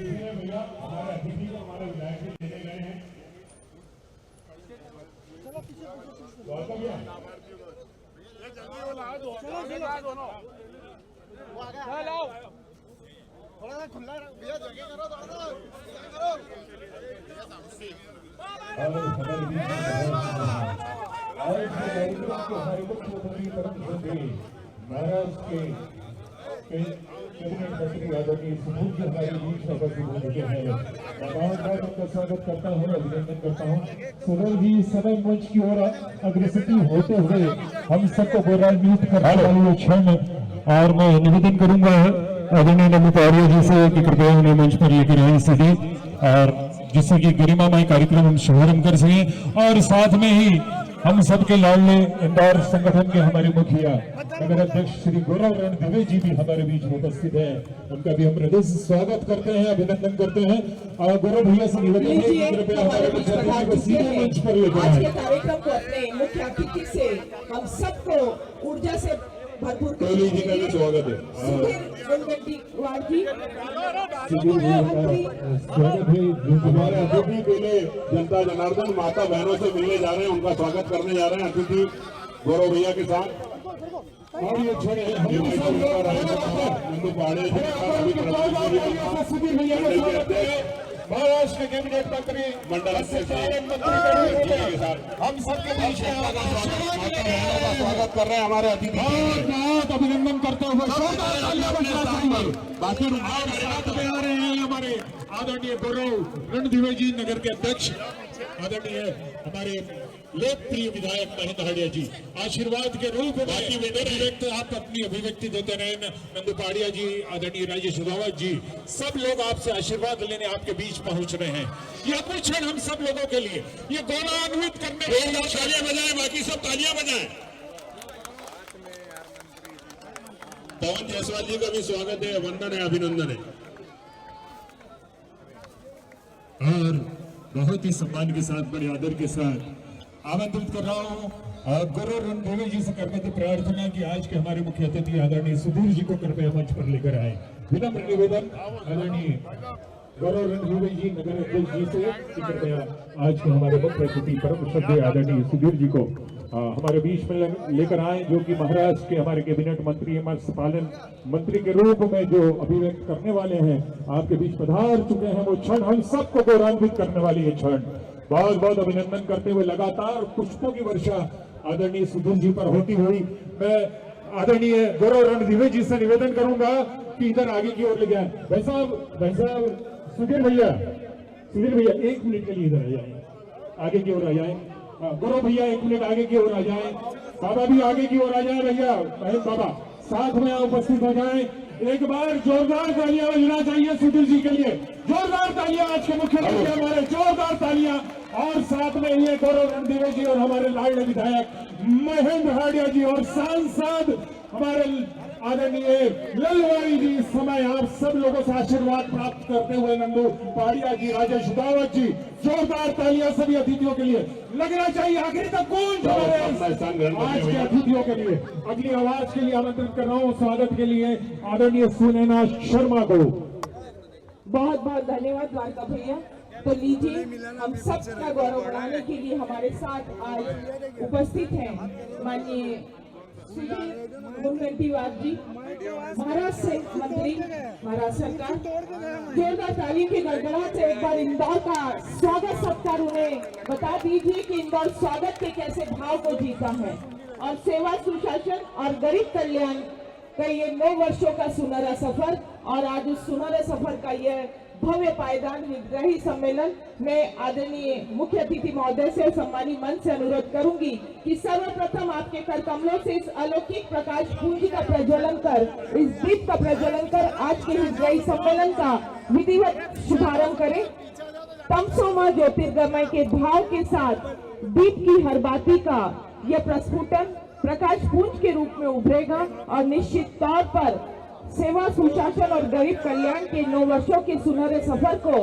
भैया हमारे अतिथि को हमारे विधायक जी लेने गए हैं। थोड़ा सा खुला भैया जगह करो महाराष्ट्र के कैबिनेट मंत्री आदरणीय सुनील जी हमारे बीच उपस्थित हो चुके हैं। मैं उनका स्वागत करता हूँ, अभिनंदन करता हूँ। सुनील जी सदन मंच की ओर अग्रसर होते हुए हम सबको गौरवान्वित करने वाले क्षण, और मैं निवेदन करूंगा आदरणीय नंदू पवारिया जी से कि कृपया उन्हें मंच पर लेकर आए सीधे, और जिससे कि गरिमामय कार्यक्रम हम शुभारंभ कर सकें। और साथ में ही हम सबके लाडले इंदौर संगठन के हमारे मुखिया नगर अध्यक्ष श्री गौरव रणदिवे जी भी हमारे बीच उपस्थित है, उनका भी हम हृदय से स्वागत करते हैं, अभिनंदन करते हैं। और गौरव भैया से निवेदन है कि कृपया हमारे मुख्य को सीधे मंच पर लेकर आए। आज के कार्यक्रम को अपने मुख्य अतिथि से हम सबको ऊर्जा से भरपूर कोहली जी का भी स्वागत है। हमारे अतिथि बोले जनता जनार्दन माता बहनों से मिलने जा रहे हैं, उनका स्वागत करने जा रहे हैं अतिथि गौरव भैया के साथ। और ये क्षण नंदू पहाड़े महाराष्ट्र के कैबिनेट मंत्री मंडल हम सबके बीच स्वागत कर रहे हैं हमारे अतिथि। बहुत अभिनंदन करते हुए बाकी साथ में आ रहे हैं हमारे आदरणीय गौरव रणदिवे जी नगर के अध्यक्ष, आदरणीय हमारे लोकप्रिय विधायक महेंद्र हड़िया जी। आशीर्वाद के रूप में अभिव्यक्ति आप अपनी अभिव्यक्ति देते रहे। नंदू पहाड़िया जी, आदरणीय राजेश रावत जी, सब लोग आपसे आशीर्वाद लेने आपके बीच पहुंच रहे हैं। ये अद्भुत क्षण हम सब लोगों के लिए, ये गौरवान्वित करने तालियां बजाएं, बाकी सब तालियां बजाएं। पवन जायसवाल जी का भी स्वागत है, वंदन है, अभिनंदन है। और बहुत ही सम्मान के साथ, बड़े आदर के साथ आमंत्रित कर रहा हूँ गौरव रणदिवे जी से करने की प्रार्थना कि आज के हमारे मुख्य अतिथि आदरणीय सुधीर जी को कृपया मंच पर लेकर आए। विनम्र निवेदन आदरणीय गौरव रणदिवे जी नगर अध्यक्ष जी से कि कृपया आज के हमारे मुख्य अतिथि परम श्रद्धेय आदरणीय सुधीर जी को हमारे बीच में लेकर आए, जो कि महाराष्ट्र के हमारे कैबिनेट मंत्री मत्स्य पालन मंत्री के रूप में जो अभिव्यक्त करने वाले हैं, आपके बीच पधार चुके हैं। वो क्षण हम सबको गौरवान्वित करने वाली है क्षण। बहुत बहुत अभिनंदन करते हुए लगातार पुष्पों की वर्षा आदरणीय सुधीर जी पर होती हुई मैं आदरणीय गौरव रणदिवे जी से निवेदन करूंगा कि इधर आगे की ओर ले जाए। भाई साहब सुधीर भैया एक मिनट के लिए इधर आ जाए, आगे की ओर आ जाए। गौरव भैया एक मिनट आगे की ओर आ जाए। बाबा भी आगे की ओर आ जाए। भैया बाबा साथ में उपस्थित हो जाए। एक बार जोरदार तालियां बजना चाहिए सुधीर जी के लिए। जोरदार तालियां आज के मुख्यमंत्री हमारे, जोरदार तालियां। और साथ में ये गौरव रणदिवे जी और हमारे लाडले विधायक महेंद्र हाड़िया जी और सांसद हमारे आदरणीय ललवारी जी। इस समय आप सब लोगों से आशीर्वाद प्राप्त करते हुए नंदू पहाड़िया जी, राजेश रावत जी, जोरदार तालियां सभी अतिथियों के लिए लगना चाहिए। आखिरी तक गूंज आज के अतिथियों के लिए। अगली आवाज के लिए आमंत्रित कर रहा हूँ स्वागत के लिए आदरणीय सुनैना शर्मा को। बहुत बहुत धन्यवाद द्वारका भैया। तो लीजिए, हम सबका गौरव बढ़ाने के लिए हमारे साथ आज उपस्थित हैं माननीय मुनगंटीवार जी, महाराष्ट्र से मंत्री, महाराष्ट्र सरकार। जोरदार ताली की गड़गड़ाहट से एक बार इंदौर का स्वागत सत्कार उन्हें बता दीजिए कि इंदौर स्वागत के कैसे भाव को जीता है। और सेवा, सुशासन और गरीब कल्याण का ये 9 वर्षों का सुनहरा सफर, और आज उस सुनहरे सफर का यह भव्य पायदान विग्रही सम्मेलन में आदरणीय मुख्य अतिथि महोदय से सम्मानी मंच से अनुरोध करूंगी कि सर्वप्रथम आपके कर कमलों से इस अलौकिक प्रकाश पुंज का प्रज्वलन कर, इस दीप का प्रज्वलन कर आज के विग्रही सम्मेलन का विधिवत शुभारंभ करें। तमसोमा ज्योतिर्गमय के भाव के साथ दीप की हर बाती का यह प्रस्फुटन प्रकाश पुंज के रूप में उभरेगा और निश्चित तौर पर सेवा, सुशासन और गरीब कल्याण के 9 वर्षों के सुनहरे सफर को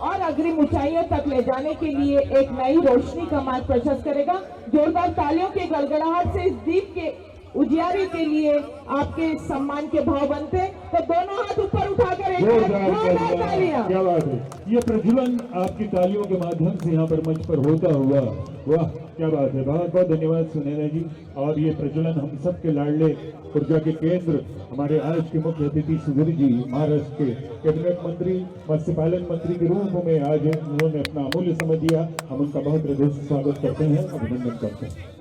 और अग्रिम ऊंचाइयों तक ले जाने के लिए एक नई रोशनी का मार्ग प्रशस्त करेगा। जोरदार तालियों के गड़गड़ाहट से इस दीप के उजियारे के लिए आपके सम्मान के भाव बनते। तो दोनों हाथ ऊपर उठाकर जोरदार तालियां। क्या बात है, ये प्रज्वलन आपकी तालियों के माध्यम से यहाँ पर मंच पर होता हुआ, वाह क्या बात है, बहुत बहुत धन्यवाद सुनैना जी। और ये प्रज्वलन हम सबके लाडले ऊर्जा के केंद्र हमारे आज के मुख्य अतिथि सुधीर जी, महाराष्ट्र के कैबिनेट मंत्री, मत्स्य पालन मंत्री के रूप में आज उन्होंने अपना अमूल्य समय दिया। हम उनका बहुत हृदय से स्वागत करते हैं, अभिनंदन करते हैं।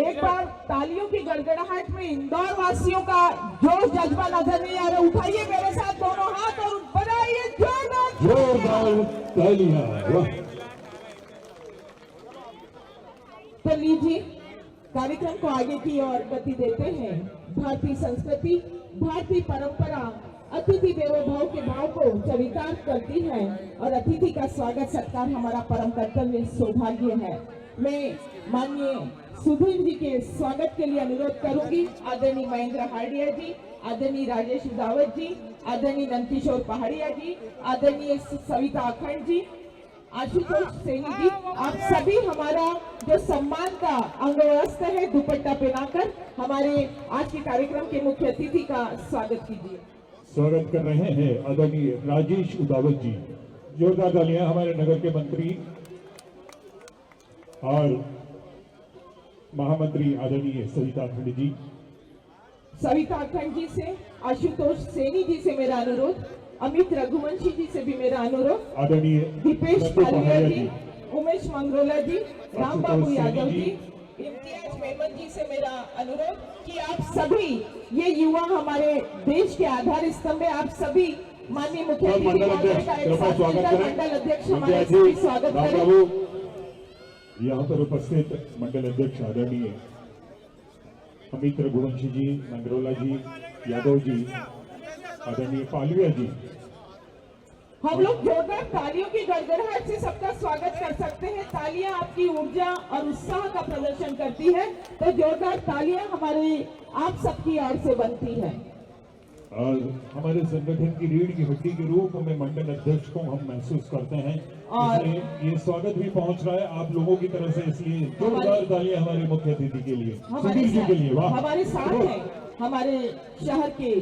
एक बार तालियों की गड़गड़ाहट में इंदौर वासियों का जोश जज्बा नजर नहीं आ रहा। उठाइए मेरे साथ दोनों हाथ और बनाइए जोरदार तालियां। वाह, तो लीजिए कार्यक्रम को आगे की ओर गति देते हैं। भारतीय संस्कृति, भारतीय परंपरा अतिथि देवो भव के भाव को चरितार्थ करती है और अतिथि का स्वागत सत्कार हमारा परम कर्तव्य सौभाग्य है। मैं माननीय सुधीर जी के स्वागत के लिए अनुरोध करूंगी। आदरणीय महेंद्र हार्डिया जी, आदरणीय राजेश उदावत जी, आदरणीय नंदकिशोर पहाड़िया जी, आदरणीय सविता अखंड जी, आशुतोष सैनी जी, आप सभी हमारा जो सम्मान का अंगवस्त्र है दुपट्टा पहनाकर हमारे आज के कार्यक्रम के मुख्य अतिथि का स्वागत कीजिए। स्वागत कर रहे हैं आदरणीय राजेश उदावत जी। जोरदार तालियां हमारे नगर के मंत्री और महामंत्री आदरणीय सविता अखंड जी। सविता अखंड जी से, आशुतोष सैनी जी से मेरा अनुरोध, अमित रघुवंशी जी से भी मेरा अनुरोध, आदरणीय दीपेश पालिया जी, उमेश मंगरोला जी, राम बाबू यादव जी, इम्तियाज मेमन जी से मेरा अनुरोध कि आप सभी, ये युवा हमारे देश के आधार स्तंभ है, आप सभी माननीय मुख्य अतिथि महोदय का एक साथ मिलकर मंडल अध्यक्ष हमारे सभी स्वागत करें। यहाँ पर उपस्थित मंडल अध्यक्ष आदरणीय अमित रघुवंशी जी, मंगरोला जी, यादव जी, आदरणीय पालिया जी। हम लोग जोरदार तालियों की गड़गड़ाहट से सबका स्वागत कर सकते हैं। तालियां आपकी ऊर्जा और उत्साह का प्रदर्शन करती है, तो जोरदार तालियां हमारे आप सबकी ओर से बनती है। और हमारे संगठन की रीढ़ की हड्डी के रूप में मंडल अध्यक्ष को हम महसूस करते हैं और ये स्वागत भी पहुंच रहा है आप लोगों की तरफ से, इसलिए जोरदार तालियां हमारे मुख्य अतिथि के लिए, सुधीर जी के लिए। वाह, हमारे साथ हैं हमारे शहर के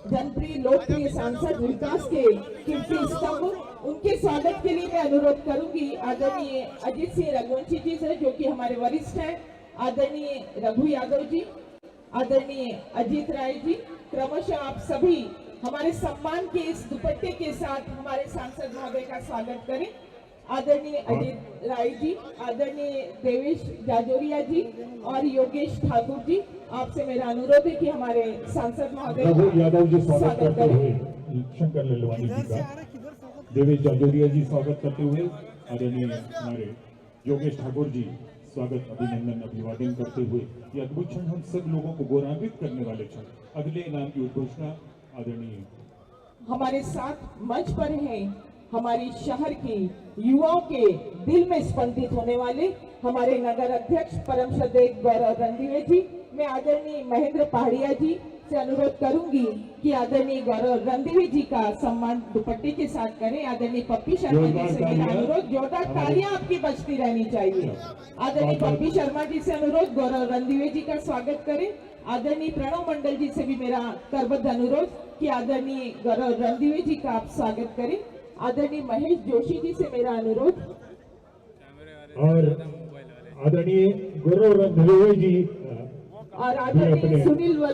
जनप्रिय लोकप्रिय सांसद, विकास के कीर्ति स्तंभ, उनके स्वागत के लिए मैं अनुरोध करूंगी आदरणीय अजीत सिंह रघुवंशी जी से, जो कि हमारे वरिष्ठ हैं, आदरणीय रघु यादव जी, आदरणीय अजीत राय जी। क्रमशः आप सभी हमारे सम्मान के इस दुपट्टे के साथ हमारे सांसद महोदय का स्वागत करें। आदरणीय अजीत राय जी, आदरणीय देवेश जाजोरिया जी और योगेश ठाकुर जी, आपसे मेरा अनुरोध है कि हमारे सांसद महोदय रघु यादव जी स्वागत करते हुए, शंकर ललवानी जी का, देवेश जाजोरिया जी स्वागत करते हुए, आदरणीय हमारे योगेश ठाकुर जी स्वागत, अभिनंदन, अभिवादन करते हुए ये अद्भुत क्षण हम सब लोगों को गौरवान्वित करने वाले क्षण। अगले इनाम की उद्घोषणा आदरणीय हमारे साथ मंच पर हैं हमारी शहर की युवाओं के दिल में स्पंदित होने वाले हमारे नगर अध्यक्ष परम श्रद्धेय गौरव रणदीवे जी। मैं आदरणीय महेंद्र पहाड़िया जी से अनुरोध करूंगी कि आदरणीय गौरव रणदीवे जी का सम्मान दुपट्टे के साथ करें। आदरणीय पप्पी शर्मा जी से मेरा अनुरोध, जोरदार तालियां आपकी बजती रहनी चाहिए। आदरणीय पप्पी शर्मा जी से अनुरोध, गौरव रणदीवे जी का स्वागत करें। आदरणीय प्रणव मंडल जी से भी मेरा करबद्ध अनुरोध कि आदरणीय गौरव रणदीवे जी का आप स्वागत करें। आदरणीय महेश जोशी जी से मेरा अनुरोध और आदरणीय गौरव रणदीवे जी और आदरणीय सुनील।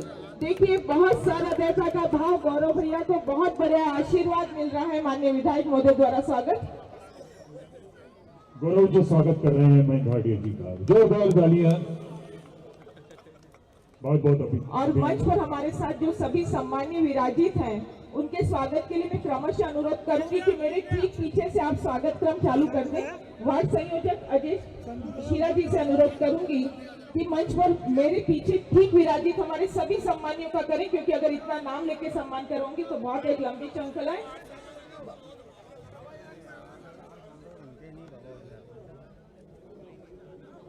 देखिए बहुत सारा देवता का भाव, गौरव भैया को बहुत बड़ा आशीर्वाद मिल रहा है माननीय विधायक महोदय द्वारा। स्वागत, गौरव जी स्वागत कर रहे हैं महेंद्र हार्डिया जी का, जोरदार तालियां, बहुत बहुत अभिनंदन। और मंच पर हमारे साथ जो सभी सम्मानीय विराजित हैं उनके स्वागत के लिए मैं क्रमशः अनुरोध करूंगी कि मेरे ठीक पीछे से आप स्वागत क्रम चालू कर दें। वार्ड संयोजक अजय शीरा जी से अनुरोध करूंगी कि मंच पर मेरे पीछे ठीक विराजित हमारे सभी सम्मानियों का करें, क्योंकि अगर इतना नाम लेके सम्मान करूंगी तो बहुत एक लंबी श्रृंखला है।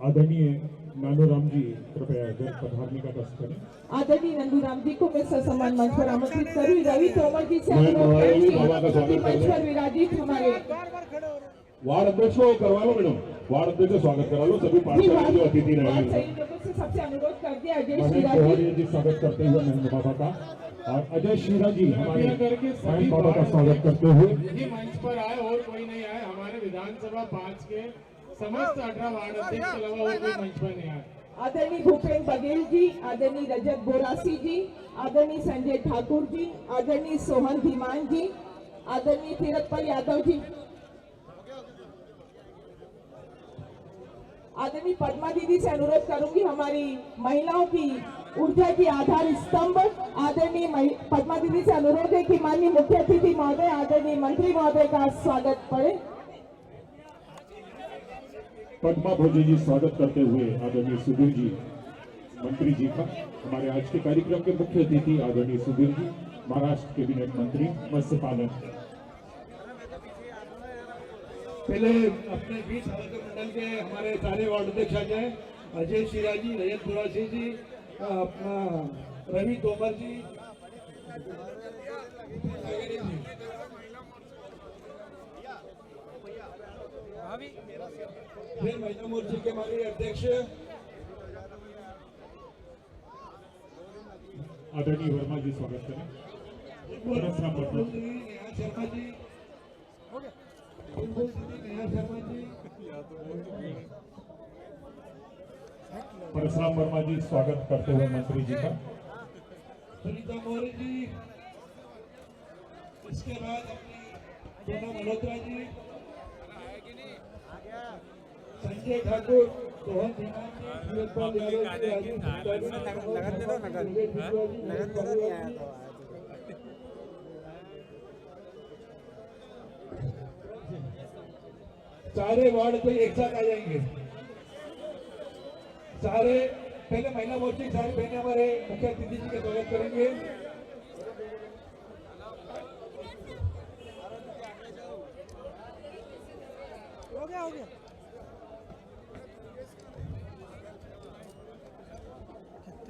आदरणीय नानूराम जी कृपया पधारने का कष्ट करें। आदरणीय नंदूराम जी को मैं ससम्मान मंच पर आमंत्रित करूं। रवि तोमर जी से अनुरोध करूंगी कि मंच पर विराजित हमारे वार्ड अध्यक्ष को करवा लो मैडम, वार्ड अध्यक्ष का स्वागत करा लो, सभी पार्टी के जो अतिथि रहेंगे संयोजकों से सबसे अनुरोध कर दिया अजय महेंद्र शीरा पहाड़िया जी स्वागत करते हुए महेंद्र बाबा का, और अजय शीरा जी हमारे कृपया करके सभी बहन बाबा का स्वागत करते हुए ही मंच पर आए और कोई नहीं आए। हमारे विधानसभा 5 के समस्त 18 वार्ड अध्यक्ष के अलावा और कोई मंच पर नहीं आए। आदरणीय भूपेन्द्र बघेल जी, आदरणीय रजत बोरासी जी, आदरणीय संजय ठाकुर जी, आदरणीय सोहन धीमान जी, आदरणीय तीरथपाल यादव जी, आदरणीय पद्मा दीदी से अनुरोध करूंगी, हमारी महिलाओं की ऊर्जा की आधार स्तंभ आदरणीय पद्मा दीदी से अनुरोध है कि माननीय मुख्य अतिथि महोदय आदरणीय मंत्री महोदय का स्वागत करें। पद्मा भोजी जी स्वागत करते हुए आदरणीय सुधीर जी मंत्री जी का। हमारे आज के कार्यक्रम के मुख्य अतिथि आदरणीय सुधीर जी, महाराष्ट्र कैबिनेट मंत्री मत्स्य पालन। पहले अपने बीच हल्के मंडल के हमारे सारे वार्ड अध्यक्ष आ जाए। अजय शीरा जी, रजत बोरासी जी, अपना रवि तोमर जी, फिर महिला मोर्चे के हमारे अध्यक्ष आदरणीय वर्मा जी स्वागत करें। नेहा शर्मा जी, नेहा शर्मा जी, परशुराम वर्मा जी स्वागत करते हुए मंत्री जी का। सुनीता मौर्य जी, इसके बाद अपनी सोना मल्होत्रा जी, संजय ठाकुर, सोहन धीमान जी, तीरथपाल यादव जी, राजीव सारे वार्ड पे एक साथ आ जाएंगे। सारे पहले महिला मोर्चे की सारी बहनें हमारे मुख्य अतिथि जी का स्वागत करेंगे। हो गया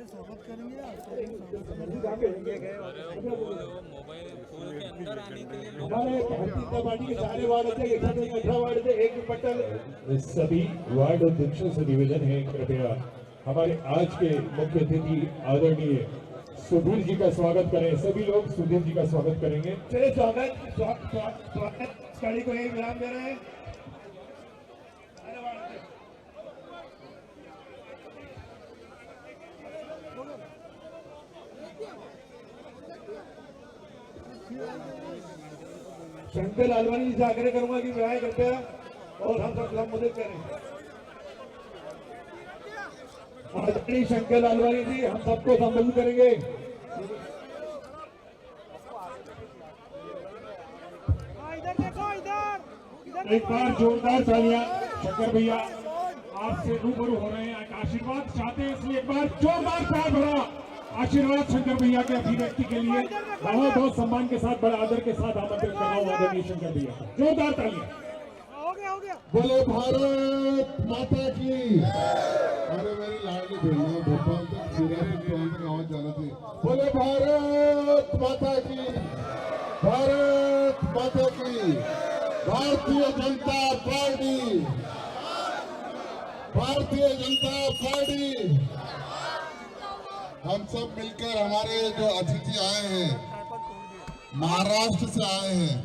स्वागत करेंगे। हमारे भारतीय जनता पार्टी के सारे वार्ड अध्यक्ष 18 वार्ड थे, एक पट्टल। सभी वार्ड अध्यक्षों से निवेदन है कृपया हमारे आज के मुख्य अतिथि आदरणीय सुधीर जी का स्वागत करें। सभी लोग सुधीर जी का स्वागत करेंगे। चलिए स्वागत गाड़ी को एक विराम दे रहे हैं। शंकर लालवानी जी से आग्रह करूंगा कि विराय कृपया और हम सब मदद करें। आदरणीय शंकर लालवानी जी हम सबको संबोधित करेंगे। इधर देखो, इधर एक बार जोरदार तालियां शंकर भैया आपसे रूबरू हो रहे हैं, आशीर्वाद चाहते हैं, इसलिए एक बार जोरदार ताल भरा आशीर्वाद शंकर भैया के अभिव्यक्ति के लिए बहुत बहुत सम्मान के साथ बड़े आदर के साथ आमंत्रित कर रहा हूं आदरणीय शंकर भैया का। जोरदार तालियां। हो गया बोले भारत माता की। अरे मेरी लाडली बहनों, भोपाल तक सीरापुर तक आवाज जाना थी। बोले भारत माता की, भारत माता की। Bharatiya Janata party, Bharatiya Janata party. हम सब मिलकर हमारे जो अतिथि आए हैं महाराष्ट्र से आए हैं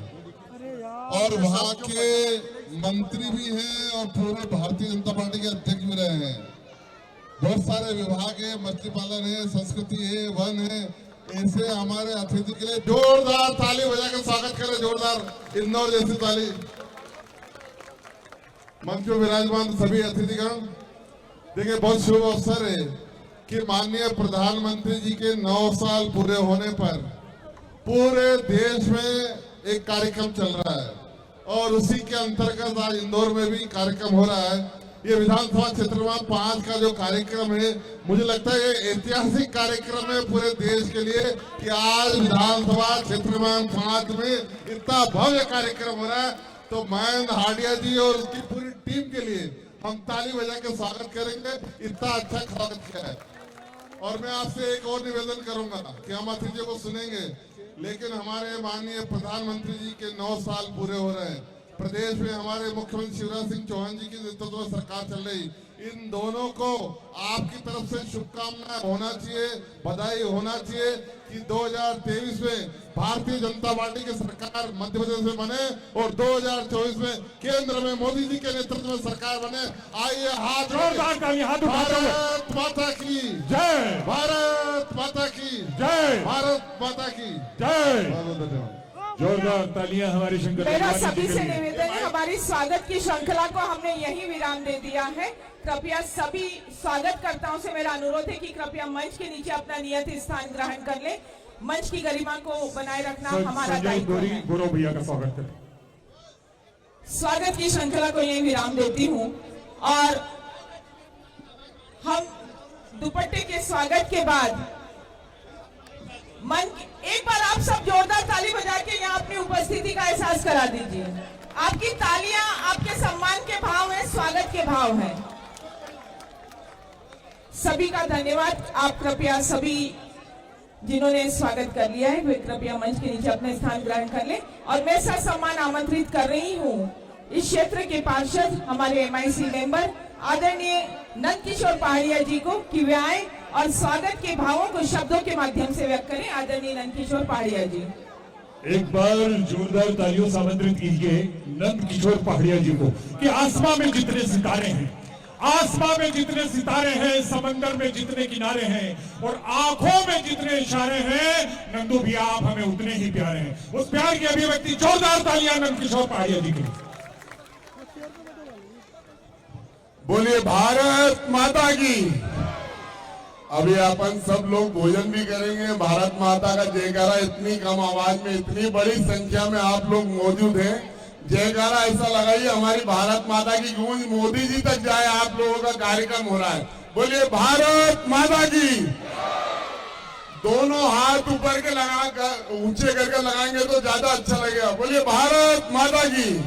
और वहाँ के मंत्री भी हैं और पूरे भारतीय जनता पार्टी के अध्यक्ष भी रहे हैं। बहुत सारे विभाग है, मछली पालन है, संस्कृति है, वन है। ऐसे हमारे अतिथि के लिए जोरदार ताली बजाकर स्वागत करें। जोरदार इंदौर जैसी ताली। मंच में विराजमान सभी अतिथिगण, देखिए बहुत शुभ अवसर है कि माननीय प्रधानमंत्री जी के 9 साल पूरे होने पर पूरे देश में एक कार्यक्रम चल रहा है और उसी के अंतर्गत आज इंदौर में भी कार्यक्रम हो रहा है। ये विधानसभा क्षेत्र क्रमांक 5 का जो कार्यक्रम है, मुझे लगता है ये ऐतिहासिक कार्यक्रम है पूरे देश के लिए कि आज विधानसभा क्षेत्र क्रमांक 5 में इतना भव्य कार्यक्रम हो रहा है। तो मयंक हाडिया जी और उसकी पूरी टीम के लिए हम ताली बजा के स्वागत करेंगे। इतना अच्छा स्वागत किया है। और मैं आपसे एक और निवेदन करूंगा कि हम अतिथियों को सुनेंगे, लेकिन हमारे माननीय प्रधानमंत्री जी के 9 साल पूरे हो रहे हैं। प्रदेश में हमारे मुख्यमंत्री शिवराज सिंह चौहान जी के नेतृत्व में सरकार चल रही, इन दोनों को आपकी तरफ से शुभकामनाएं होना चाहिए, बधाई होना चाहिए कि 2023 में भारतीय जनता पार्टी की सरकार मध्य प्रदेश में बने और 2024 में केंद्र में मोदी जी के नेतृत्व में सरकार बने। आइए हाथ जोरदार तालियां, हाथ उठाते हुए। भारत माता की जय, भारत माता की जय, भारत माता की जय। बहुत बहुत धन्यवाद। जोरदार तालियां हमारे शंकर मेरा भगवान जी सभी के से लिए। निवेदन है, हमारी स्वागत की श्रृंखला को हमने यही विराम दे दिया है। कृपया सभी स्वागतकर्ताओं से मेरा अनुरोध है कि कृपया मंच के नीचे अपना नियत स्थान ग्रहण कर ले। मंच की गरिमा को बनाए रखना हमारा संजय दायित्व गोरी है। गुरु भैया का स्वागत करें। स्वागत की श्रृंखला को यही विराम देती हूँ और हम दुपट्टे के स्वागत के बाद एक बार आप सब जोरदार ताली बजा के यहाँ अपनी उपस्थिति का एहसास करा दीजिए। आपकी तालियां आपके सम्मान के भाव है, स्वागत के भाव है। सभी का धन्यवाद। आप कृपया सभी जिन्होंने स्वागत कर लिया है वे कृपया मंच के नीचे अपने स्थान ग्रहण कर लें और मैं सम्मान आमंत्रित कर रही हूँ इस क्षेत्र के पार्षद हमारे MIC मेंबर आदरणीय नंदकिशोर पहाड़िया जी को कि वे आए और स्वागत के भावों को शब्दों के माध्यम से व्यक्त करें। आदरणीय नंदकिशोर पहाड़िया जी, एक बार जोरदार तालियों से आमंत्रित कीजिए नंद किशोर पहाड़िया जी को कि आसमां में जितने सितारे हैं, आसमां में जितने सितारे हैं, समंदर में जितने किनारे हैं और आंखों में जितने इशारे हैं, नंदू भी आप हमें उतने ही प्यारे हैं। उस प्यार की अभिव्यक्ति जोरदार तालियां नंद किशोर पहाड़िया जी की। बोलिए भारत माता की। अभी अपन सब लोग भोजन भी करेंगे। भारत माता का जयकारा इतनी कम आवाज में इतनी बड़ी संख्या में आप लोग मौजूद हैं, जयकारा ऐसा लगाइए हमारी भारत माता की गूंज मोदी जी तक जाए। आप लोगों का कार्यक्रम हो रहा है, बोलिए भारत माता की। दोनों हाथ ऊपर के लगाकर ऊंचे करके लगाएंगे तो ज्यादा अच्छा लगेगा। बोलिए भारत माता की।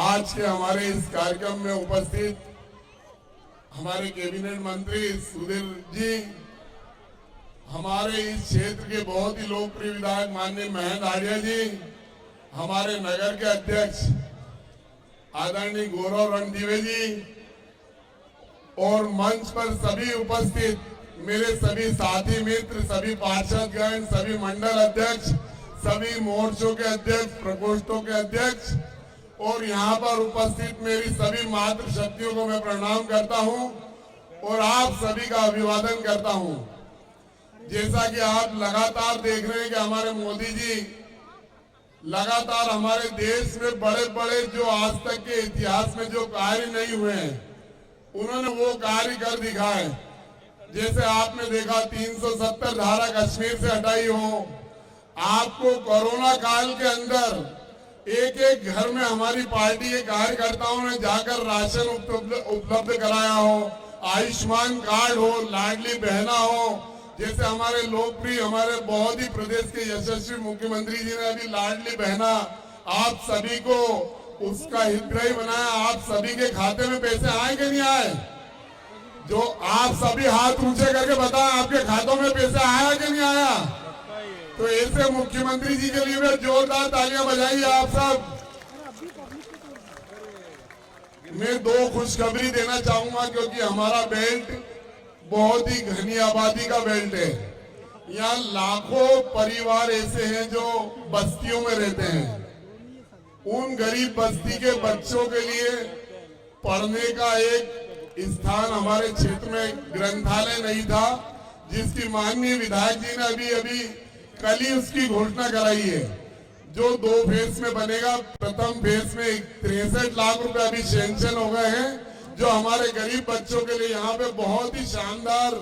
आज के हमारे इस कार्यक्रम में उपस्थित हमारे कैबिनेट मंत्री सुधीर जी, हमारे इस क्षेत्र के बहुत ही लोकप्रिय विधायक माननीय महेंद्र आर्य जी, हमारे नगर के अध्यक्ष आदरणीय गौरव रणदीवे जी और मंच पर सभी उपस्थित मेरे सभी साथी मित्र, सभी पार्षदगण, सभी मंडल अध्यक्ष, सभी मोर्चों के अध्यक्ष, प्रकोष्ठों के अध्यक्ष और यहाँ पर उपस्थित मेरी सभी मातृ शक्तियों को मैं प्रणाम करता हूँ और आप सभी का अभिवादन करता हूँ। जैसा कि आप लगातार देख रहे हैं कि हमारे मोदी जी लगातार हमारे देश में बड़े बड़े जो आज तक के इतिहास में जो कार्य नहीं हुए हैं उन्होंने वो कार्य कर दिखाए। जैसे आपने देखा 370 धारा कश्मीर से हटाई हो, आपको कोरोना काल के अंदर एक एक घर में हमारी पार्टी के कार्यकर्ताओं ने जाकर राशन उपलब्ध कराया हो, आयुष्मान कार्ड हो, लाडली बहना हो, जैसे हमारे लोकप्रिय हमारे बहुत ही प्रदेश के यशस्वी मुख्यमंत्री जी ने अभी लाडली बहना आप सभी को उसका हितग्राही बनाया। आप सभी के खाते में पैसे आए कि नहीं आए? जो आप सभी हाथ ऊंचे करके बताएं आपके खातों में पैसे आया कि नहीं आया? तो ऐसे मुख्यमंत्री जी के लिए जोरदार तालियां बजाइए आप सब। मैं दो खुशखबरी देना चाहूंगा क्योंकि हमारा बेल्ट बहुत ही घनी आबादी का बेल्ट है। यहाँ लाखों परिवार ऐसे हैं जो बस्तियों में रहते हैं। उन गरीब बस्ती के बच्चों के लिए पढ़ने का एक स्थान हमारे क्षेत्र में ग्रंथालय नहीं था, जिसकी माननीय विधायक जी ने अभी अभी कल ही उसकी घोषणा कराई है, जो 2 फेज में बनेगा। प्रथम फेज में 63 लाख रुपए अभी सैंक्शन हो गए हैं, जो हमारे गरीब बच्चों के लिए यहाँ पे बहुत ही शानदार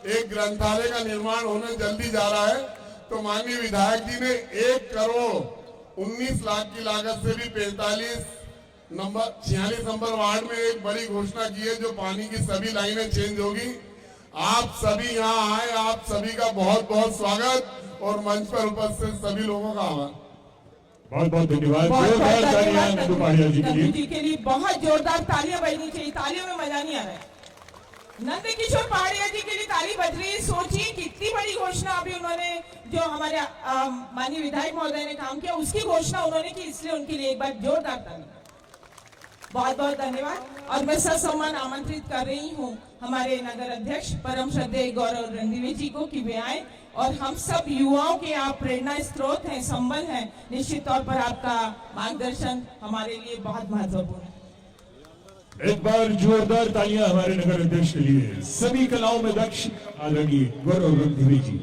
एक ग्रंथालय का निर्माण होने जल्दी जा रहा है। तो माननीय विधायक जी ने 1 करोड़ 19 लाख की लागत से भी 46 नंबर वार्ड में एक बड़ी घोषणा की है, जो पानी की सभी लाइनें चेंज होगी। आप सभी यहाँ आए, आप सभी का बहुत बहुत स्वागत और मंच पर उपस्थित सभी लोगों का आभार। बहुत बहुत धन्यवाद। जोरदार तालियां नंदू पहाड़िया जी के लिए। के लिए बहुत जोरदार तालियां बजनी चाहिए। तालियों में मजा नहीं आ रहा है। नंदकिशोर पहाड़िया जी के लिए ताली बज रही है। सोचिए कितनी बड़ी घोषणा अभी उन्होंने, जो हमारे माननीय विधायक महोदय ने काम किया, उसकी घोषणा उन्होंने की, इसलिए उनके लिए एक बार जोरदार ताली। बहुत बहुत धन्यवाद। और मैं ससम्मान आमंत्रित कर रही हूँ हमारे नगर अध्यक्ष परम श्रद्धेय गौरव रणदीवे जी को कि वे आए, और हम सब युवाओं के आप प्रेरणा स्रोत हैं, संबल हैं। निश्चित तौर पर आपका मार्गदर्शन हमारे लिए बहुत महत्वपूर्ण है। एक बार जोरदार तालियां हमारे नगर अध्यक्ष के लिए, सभी कलाओं में दक्ष आदरणीय गौरव रणदीवे जी।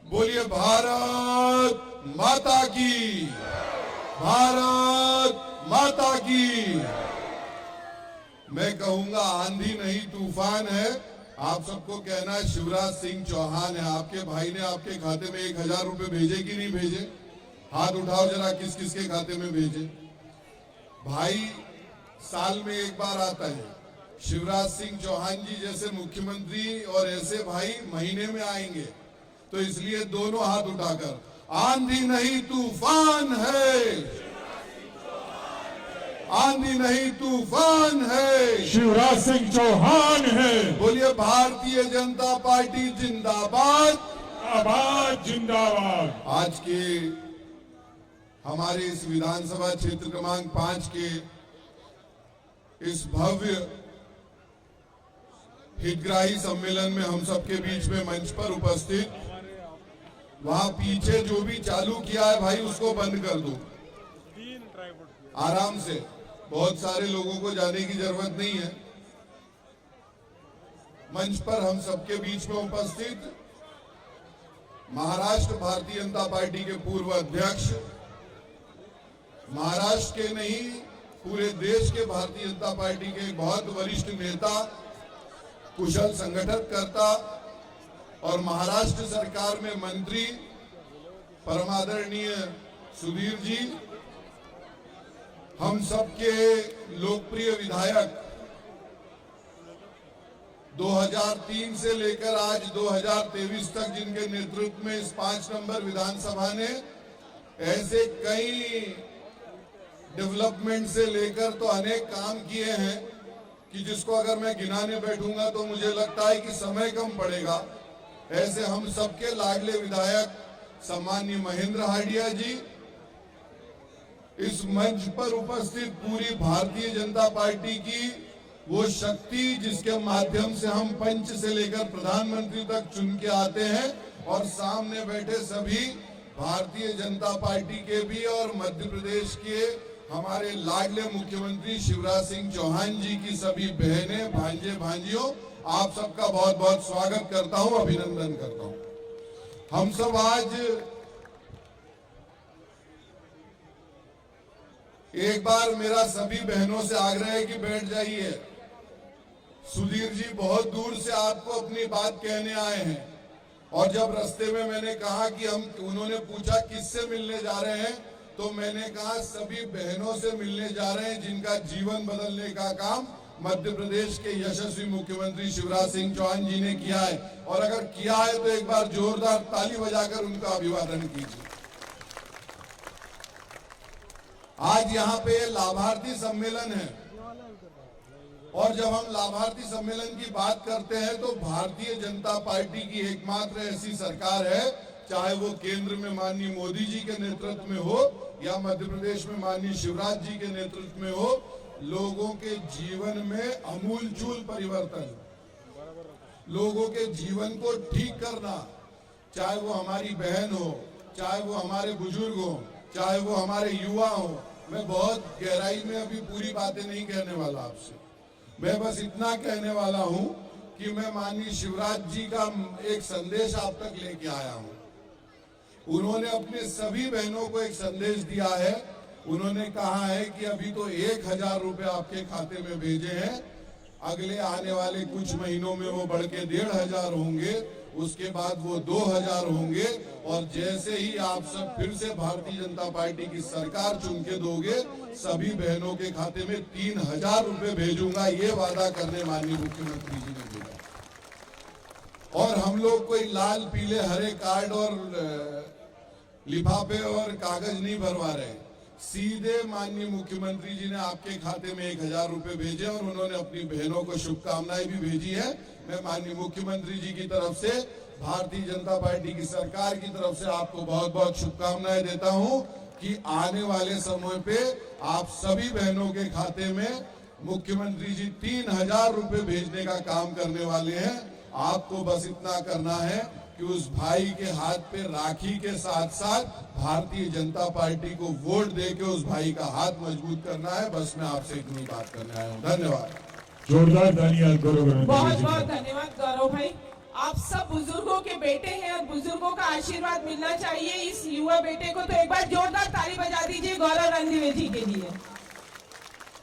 बोलिए भारत माता की, भारत माता की। मैं कहूंगा आंधी नहीं तूफान है। आप सबको कहना है शिवराज सिंह चौहान है। आपके भाई ने आपके खाते में 1000 रुपए भेजे कि नहीं भेजे? हाथ उठाओ जरा, किस किस के खाते में भेजे। भाई साल में एक बार आता है। शिवराज सिंह चौहान जी जैसे मुख्यमंत्री और ऐसे भाई महीने में आएंगे, तो इसलिए दोनों हाथ उठाकर, आंधी नहीं तूफान है, आंधी नहीं तूफान है, शिवराज सिंह चौहान है। बोलिए भारतीय जनता पार्टी जिंदाबाद, आबाद जिंदाबाद। आज के हमारे इस विधानसभा क्षेत्र क्रमांक 5 के इस भव्य हितग्राही सम्मेलन में हम सबके बीच में मंच पर उपस्थित, वहां पीछे जो भी चालू किया है भाई उसको बंद कर दो आराम से। बहुत सारे लोगों को जाने की जरूरत नहीं है। मंच पर हम सबके बीच में उपस्थित महाराष्ट्र भारतीय जनता पार्टी के पूर्व अध्यक्ष, महाराष्ट्र के नहीं पूरे देश के भारतीय जनता पार्टी के बहुत वरिष्ठ नेता, कुशल संगठनकर्ता और महाराष्ट्र सरकार में मंत्री परमादरणीय सुधीर जी, हम सबके लोकप्रिय विधायक 2003 से लेकर आज 2023 तक जिनके नेतृत्व में इस 5 नंबर विधानसभा ने ऐसे कई डेवलपमेंट से लेकर तो अनेक काम किए हैं कि जिसको अगर मैं गिनाने बैठूंगा तो मुझे लगता है कि समय कम पड़ेगा। ऐसे हम सबके लाडले विधायक सम्माननीय महेंद्र हाडिया जी, इस मंच पर उपस्थित पूरी भारतीय जनता पार्टी की वो शक्ति जिसके माध्यम से हम पंच से लेकर प्रधानमंत्री तक चुन के आते हैं, और सामने बैठे सभी भारतीय जनता पार्टी के भी और मध्य प्रदेश के हमारे लाडले मुख्यमंत्री शिवराज सिंह चौहान जी की सभी बहनें, भांजे, भांजियों, आप सबका बहुत बहुत स्वागत करता हूं, अभिनंदन करता हूं। हम सब आज एक बार मेरा सभी बहनों से आग्रह है कि बैठ जाइए। सुधीर जी बहुत दूर से आपको अपनी बात कहने आए हैं, और जब रास्ते में मैंने कहा कि उन्होंने पूछा किससे मिलने जा रहे हैं, तो मैंने कहा सभी बहनों से मिलने जा रहे हैं जिनका जीवन बदलने का काम मध्य प्रदेश के यशस्वी मुख्यमंत्री शिवराज सिंह चौहान जी ने किया है। और अगर किया है तो एक बार जोरदार ताली बजाकर उनका अभिवादन कीजिए। आज यहाँ पे लाभार्थी सम्मेलन है, और जब हम लाभार्थी सम्मेलन की बात करते हैं तो भारतीय जनता पार्टी की एकमात्र ऐसी सरकार है, चाहे वो केंद्र में माननीय मोदी जी के नेतृत्व में हो या मध्य प्रदेश में माननीय शिवराज जी के नेतृत्व में हो, लोगों के जीवन में अमूलचूल परिवर्तन, लोगों के जीवन को ठीक करना, चाहे वो हमारी बहन हो, चाहे वो हमारे बुजुर्ग हो, चाहे वो हमारे युवा हो। मैं बहुत गहराई में अभी पूरी बातें नहीं कहने वाला आपसे, मैं बस इतना कहने वाला हूं कि मैं माननीय शिवराज जी का एक संदेश आप तक लेके आया हूं। उन्होंने अपने सभी बहनों को एक संदेश दिया है। उन्होंने कहा है कि अभी तो 1000 रुपए आपके खाते में भेजे हैं, अगले आने वाले कुछ महीनों में वो बढ़ के 1500 होंगे, उसके बाद वो 2000 होंगे, और जैसे ही आप सब फिर से भारतीय जनता पार्टी की सरकार चुन के दोगे, सभी बहनों के खाते में 3000 रुपए भेजूंगा, ये वादा करने माननीय मुख्यमंत्री जी ने दिया। और हम लोग कोई लाल पीले हरे कार्ड और लिफाफे और कागज नहीं भरवा रहे, सीधे माननीय मुख्यमंत्री जी ने आपके खाते में 1000 रुपए भेजे और उन्होंने अपनी बहनों को शुभकामनाएं भी भेजी है। मैं माननीय मुख्यमंत्री जी की तरफ से, भारतीय जनता पार्टी की सरकार की तरफ से आपको बहुत बहुत शुभकामनाएं देता हूं कि आने वाले समय पे आप सभी बहनों के खाते में मुख्यमंत्री जी 3000 रुपए भेजने का काम करने वाले हैं। आपको बस इतना करना है कि उस भाई के हाथ पे राखी के साथ साथ भारतीय जनता पार्टी को वोट देके उस भाई का हाथ मजबूत करना है। बस मैं आपसे इतनी बात करने आया हूँ। धन्यवाद। जोरदार तालियां गौरव रणदेवी बहुत जी बहुत को। धन्यवाद गौरव भाई। आप सब बुजुर्गों के बेटे हैं और बुजुर्गों का आशीर्वाद मिलना चाहिए इस युवा बेटे को, तो एक बार जोरदार ताली बजा दीजिए गौरव रणदेवी जी के लिए।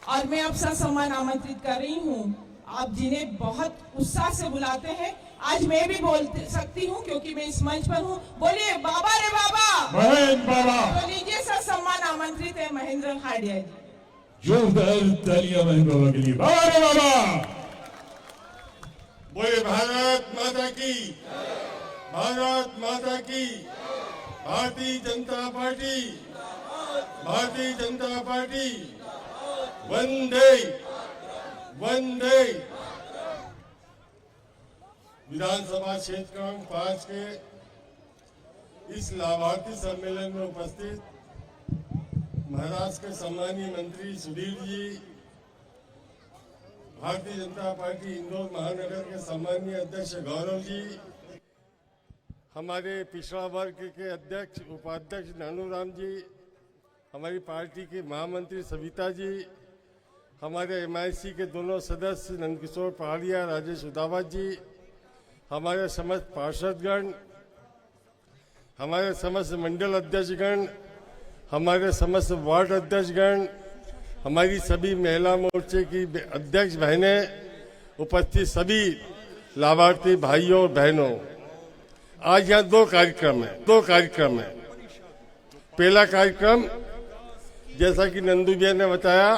और मैं अब सम्मान आमंत्रित कर रही हूँ आप जिन्हें बहुत उत्साह से बुलाते हैं। आज मैं भी बोल सकती हूँ क्योंकि मैं इस मंच पर हूँ। बोलिए बाबा रे बाबा। महेंद्र बाबा। तो लीजिए सर, सम्मान आमंत्रित है महेंद्र खाड़िया जी। जोरदार तालियां महेंद्र बाबा के लिए। बाबा रे बाबा। बोले भारत माता की, भारत माता की, भारतीय जनता पार्टी, भारतीय जनता पार्टी, वंदे वंदे। विधानसभा क्षेत्र क्रमांक 5 के इस लाभार्थी सम्मेलन में उपस्थित महाराष्ट्र के सम्मानीय मंत्री सुधीर जी, भारतीय जनता पार्टी इंदौर महानगर के सम्मानीय अध्यक्ष गौरव जी, हमारे पिछड़ा वर्ग के अध्यक्ष उपाध्यक्ष नानूराम जी, हमारी पार्टी के महामंत्री सविता जी, हमारे MIC के दोनों सदस्य नंदकिशोर पहाड़िया, राजेश उदावत जी, हमारे समस्त पार्षदगण, हमारे समस्त मंडल अध्यक्षगण, हमारे समस्त वार्ड अध्यक्षगण, हमारी सभी महिला मोर्चे की अध्यक्ष बहनें, उपस्थित सभी लाभार्थी भाइयों और बहनों, आज यहाँ दो कार्यक्रम है। पहला कार्यक्रम जैसा कि नंदू भैया ने बताया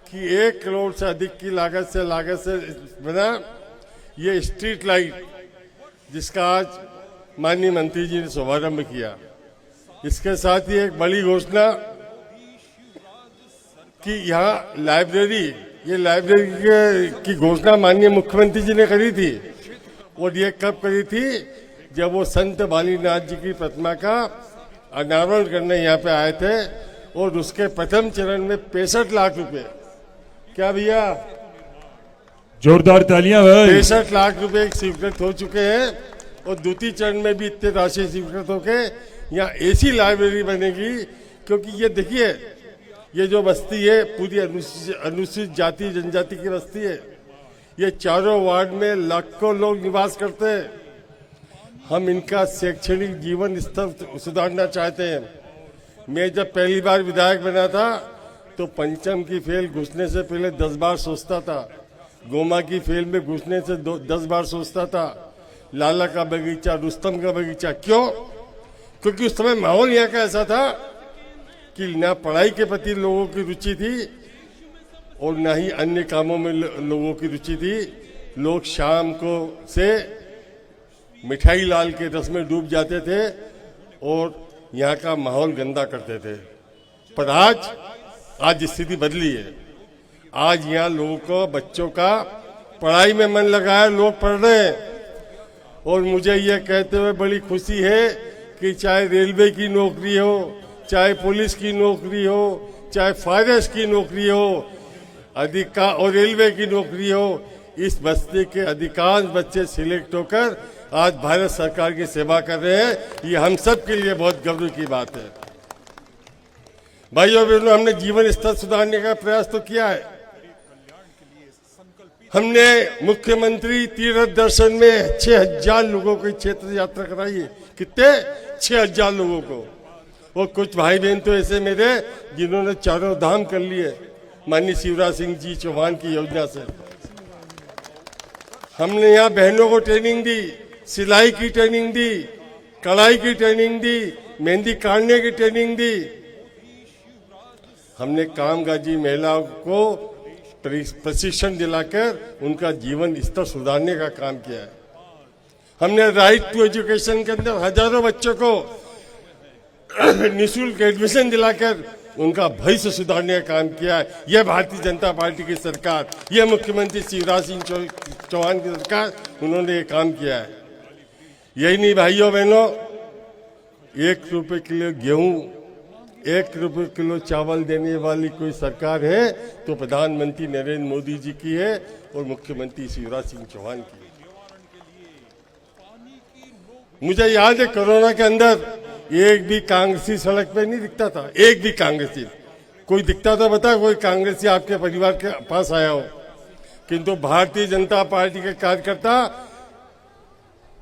कि 1 करोड़ से अधिक की लागत से बना ये स्ट्रीट लाइट, जिसका आज माननीय मंत्री जी ने शुभारंभ किया। इसके साथ ही एक बड़ी घोषणा कि यहाँ लाइब्रेरी की घोषणा माननीय मुख्यमंत्री जी ने करी थी। और ये कब करी थी? जब वो संत बालीनाथ जी की प्रतिमा का अनावरण करने यहाँ पे आए थे और उसके प्रथम चरण में 65 लाख रुपए, क्या भैया, जोरदार तालियां भाई। 65 लाख रुपए स्वीकृत हो चुके हैं और द्वितीय चरण में भी इतने राशि स्वीकृत होके यहाँ ऐसी लाइब्रेरी बनेगी। क्योंकि ये देखिए, ये जो बस्ती है पूरी अनुसूचित जाति जनजाति की बस्ती है। ये चारों वार्ड में लाखों लोग निवास करते हैं। हम इनका शैक्षणिक जीवन स्तर सुधारना चाहते हैं। मैं जब पहली बार विधायक बना था तो पंचम की फेल घुसने से पहले 10 बार सोचता था, गोमा की फेल में घुसने से 10 बार सोचता था, लाला का बगीचा, रुस्तम का बगीचा। क्यों? क्योंकि उस समय माहौल यहाँ का ऐसा था कि ना पढ़ाई के प्रति लोगों की रुचि थी और ना ही अन्य कामों में लोगों की रुचि थी। लोग शाम को से मिठाई लाल के रस में डूब जाते थे और यहाँ का माहौल गंदा करते थे। पर आज स्थिति बदली है। आज यहाँ लोगों को, बच्चों का पढ़ाई में मन लगा है, लोग पढ़ रहे हैं। और मुझे ये कहते हुए बड़ी खुशी है कि चाहे रेलवे की नौकरी हो, चाहे पुलिस की नौकरी हो, चाहे फायर्स की नौकरी हो, और रेलवे की नौकरी हो, इस बस्ती के अधिकांश बच्चे सिलेक्ट होकर आज भारत सरकार की सेवा कर रहे हैं। ये हम सब के लिए बहुत गर्व की बात है। भाइयों बहनों, हमने जीवन स्तर सुधारने का प्रयास तो किया है। हमने मुख्यमंत्री तीर्थ दर्शन में 6000 लोगों की क्षेत्र यात्रा कराई है। कितने? 6000 लोगों को। और कुछ भाई बहन तो ऐसे मेरे जिन्होंने चारों धाम कर लिए माननीय शिवराज सिंह जी चौहान की योजना से। हमने यहाँ बहनों को ट्रेनिंग दी, सिलाई की ट्रेनिंग दी, कढ़ाई की ट्रेनिंग दी, मेहंदी काटने की ट्रेनिंग दी। हमने कामकाजी महिलाओं को प्रशिक्षण दिलाकर उनका जीवन स्तर सुधारने का काम किया है। हमने राइट टू एजुकेशन के अंदर हजारों बच्चों को निःशुल्क एडमिशन दिलाकर उनका भविष्य सुधारने का काम किया है। यह भारतीय जनता पार्टी की सरकार, यह मुख्यमंत्री शिवराज सिंह चौहान की सरकार, उन्होंने ये काम किया है। यही नहीं भाइयों बहनों, 1 रुपये किलो गेहूं, 1 रुपये किलो चावल देने वाली कोई सरकार है तो प्रधानमंत्री नरेंद्र मोदी जी की है और मुख्यमंत्री शिवराज सिंह चौहान की है। मुझे याद है कोरोना के अंदर एक भी कांग्रेसी सड़क पे नहीं दिखता था, एक भी कांग्रेसी कोई दिखता था, बता कोई कांग्रेसी आपके परिवार के पास आया हो। किंतु भारतीय जनता पार्टी के कार्यकर्ता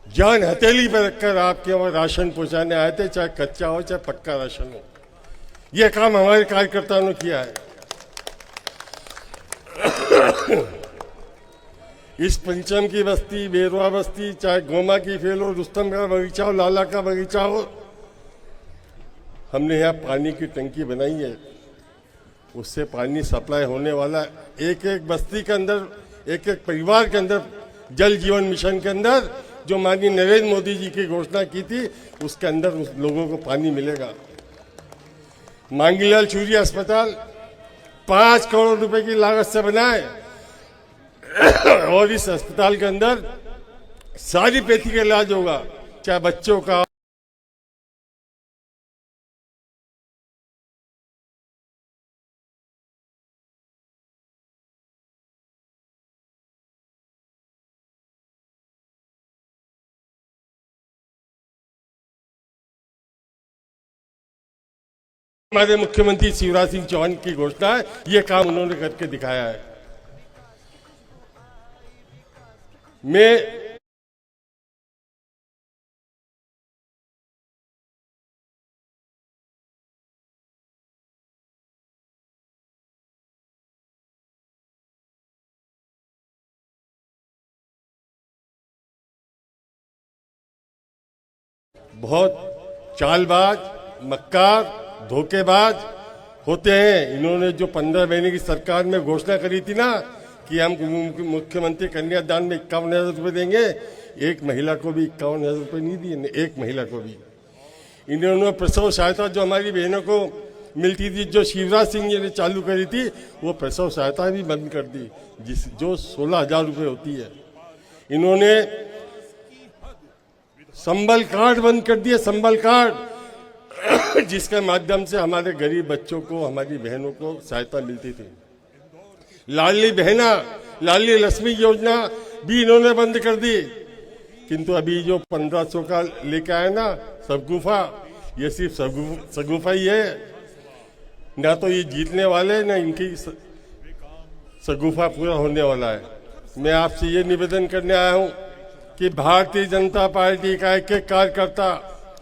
जान हथेली पर रखकर आपके वहां राशन पहुंचाने आए थे, चाहे कच्चा हो चाहे पक्का राशन हो। यह काम हमारे कार्यकर्ताओं ने किया है। इस पंचम की बस्ती, बेरवा बस्ती, चाहे गोमा की फेल हो, रुस्तम का बगीचा हो, लाला का बगीचा हो, हमने यहाँ पानी की टंकी बनाई है, उससे पानी सप्लाई होने वाला। एक एक बस्ती के अंदर, एक एक परिवार के अंदर, जल जीवन मिशन के अंदर जो माननीय नरेंद्र मोदी जी की घोषणा की थी, उसके अंदर उस लोगों को पानी मिलेगा। मांगीलाल चूरिया अस्पताल 5 करोड़ रुपए की लागत से बना है और इस अस्पताल के अंदर सारी पैथी का इलाज होगा, चाहे बच्चों का, हमारे मुख्यमंत्री शिवराज सिंह चौहान की घोषणा है। ये काम उन्होंने करके दिखाया है। मैं बहुत चालबाज, मक्कार, धोखेबाज होते हैं। इन्होंने जो 15 महीने की सरकार में घोषणा करी थी ना कि हम मुख्यमंत्री कन्यादान में 51,000 रुपये देंगे, एक महिला को भी 51,000 रुपये नहीं दिए, एक महिला को भी। इन्होंने प्रसव सहायता जो हमारी बहनों को मिलती थी, जो शिवराज सिंह जी ने चालू करी थी, वो प्रसव सहायता भी बंद कर दी, जो 16,000 रुपये होती है। इन्होंने संबल कार्ड बंद कर दिए, संबल कार्ड, जिसके माध्यम से हमारे गरीब बच्चों को, हमारी बहनों को सहायता मिलती थी। लाडली बहना, लाडली लक्ष्मी योजना भी इन्होंने बंद कर दी। किंतु अभी जो 1500 का लेके आए ना सगुफा, ये सिर्फ सगुफा ही है, ना तो ये जीतने वाले, ना इनकी सगुफा पूरा होने वाला है। मैं आपसे ये निवेदन करने आया हूँ कि भारतीय जनता पार्टी का एक एक कार्यकर्ता,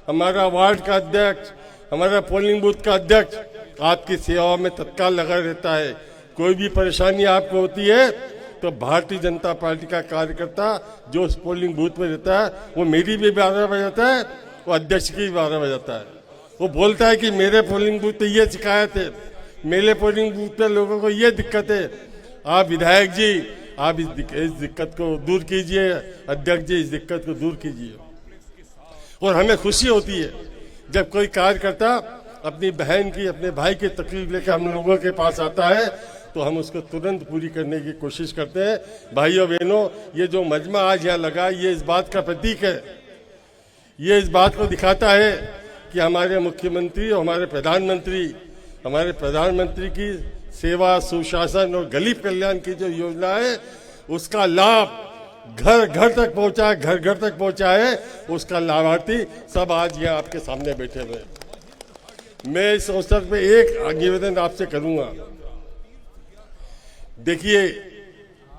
हमारा वार्ड का अध्यक्ष, हमारा पोलिंग बूथ का अध्यक्ष आपकी सेवा में तत्काल लगा रहता है। कोई भी परेशानी आपको होती है तो भारतीय जनता पार्टी का कार्यकर्ता जो उस पोलिंग बूथ में रहता है, वो मेरी भी 12 बजाता है, वो अध्यक्ष की भी 12 बजाता है। वो बोलता है कि मेरे पोलिंग बूथ पे ये शिकायत है, मेरे पोलिंग बूथ पे लोगों को ये दिक्कत है, आप विधायक जी आप इस दिक्कत को दूर कीजिए, अध्यक्ष जी इस दिक्कत को दूर कीजिए। और हमें खुशी होती है जब कोई कार्यकर्ता अपनी बहन की, अपने भाई की तकलीफ लेकर हम लोगों के पास आता है तो हम उसको तुरंत पूरी करने की कोशिश करते हैं। भाइयों बहनों, ये जो मजमा आज यहाँ लगा, ये इस बात का प्रतीक है, ये इस बात को दिखाता है कि हमारे मुख्यमंत्री और हमारे प्रधानमंत्री की सेवा, सुशासन और गरीब कल्याण की जो योजना है, उसका लाभ घर घर तक पहुंचा है, घर घर तक पहुंचा है। उसका लाभार्थी सब आज यहाँ आपके सामने बैठे हुए। मैं इस अवसर पे एक निवेदन आपसे करूंगा। देखिए,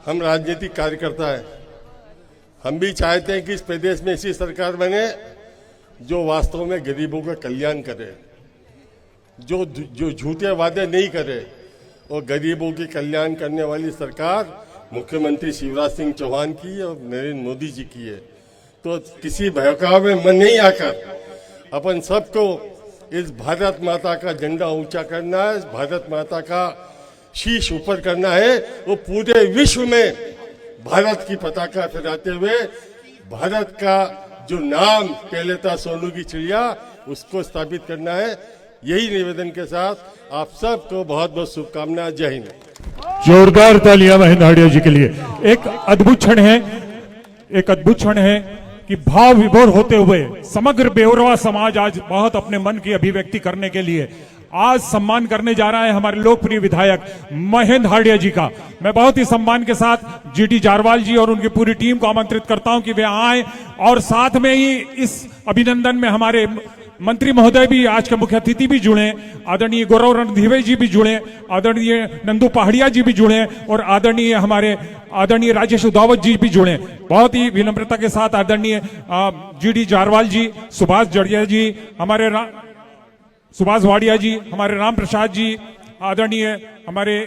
हम राजनीतिक कार्यकर्ता हैं, हम भी चाहते हैं कि इस प्रदेश में ऐसी सरकार बने जो वास्तव में गरीबों का कल्याण करे, जो झूठे वादे नहीं करे, और गरीबों की कल्याण करने वाली सरकार मुख्यमंत्री शिवराज सिंह चौहान की और नरेंद्र मोदी जी की है। तो किसी बहकावे में मन नहीं आकर अपन सबको इस भारत माता का झंडा ऊंचा करना है, भारत माता का शीश ऊपर करना है। वो पूरे विश्व में भारत की पताका फहराते हुए भारत का जो नाम पहले था सोनू की चिड़िया, उसको स्थापित करना है। यही निवेदन के साथ आप सबको बहुत बहुत शुभकामनाएं। जय हिंद। जोरदार तालियां महेंद्र हाड़िया जी के लिए। एक अद्भुत क्षण है, एक अद्भुत क्षण है कि भाव विभोर होते हुए समग्र बेवरवा समाज आज बहुत अपने मन की अभिव्यक्ति करने के लिए आज सम्मान करने जा रहा है हमारे लोकप्रिय विधायक महेंद्र हाड़िया जी का। मैं बहुत ही सम्मान के साथ जीटी जारवाल जी और उनकी पूरी टीम को आमंत्रित करता हूं कि वे आए और साथ में ही इस अभिनंदन में हमारे मंत्री महोदय भी आज के मुख्य अतिथि भी जुड़े, आदरणीय गौरव रणधीवे जी भी जुड़े, आदरणीय नंदू पहाड़िया जी भी जुड़े और आदरणीय राजेश उदावत जी भी जुड़े। बहुत ही विनम्रता के साथ आदरणीय जीडी जारवाल जी, सुभाष जड़िया जी, हमारे सुभाष वाडिया जी, हमारे राम प्रसाद जी, आदरणीय हमारे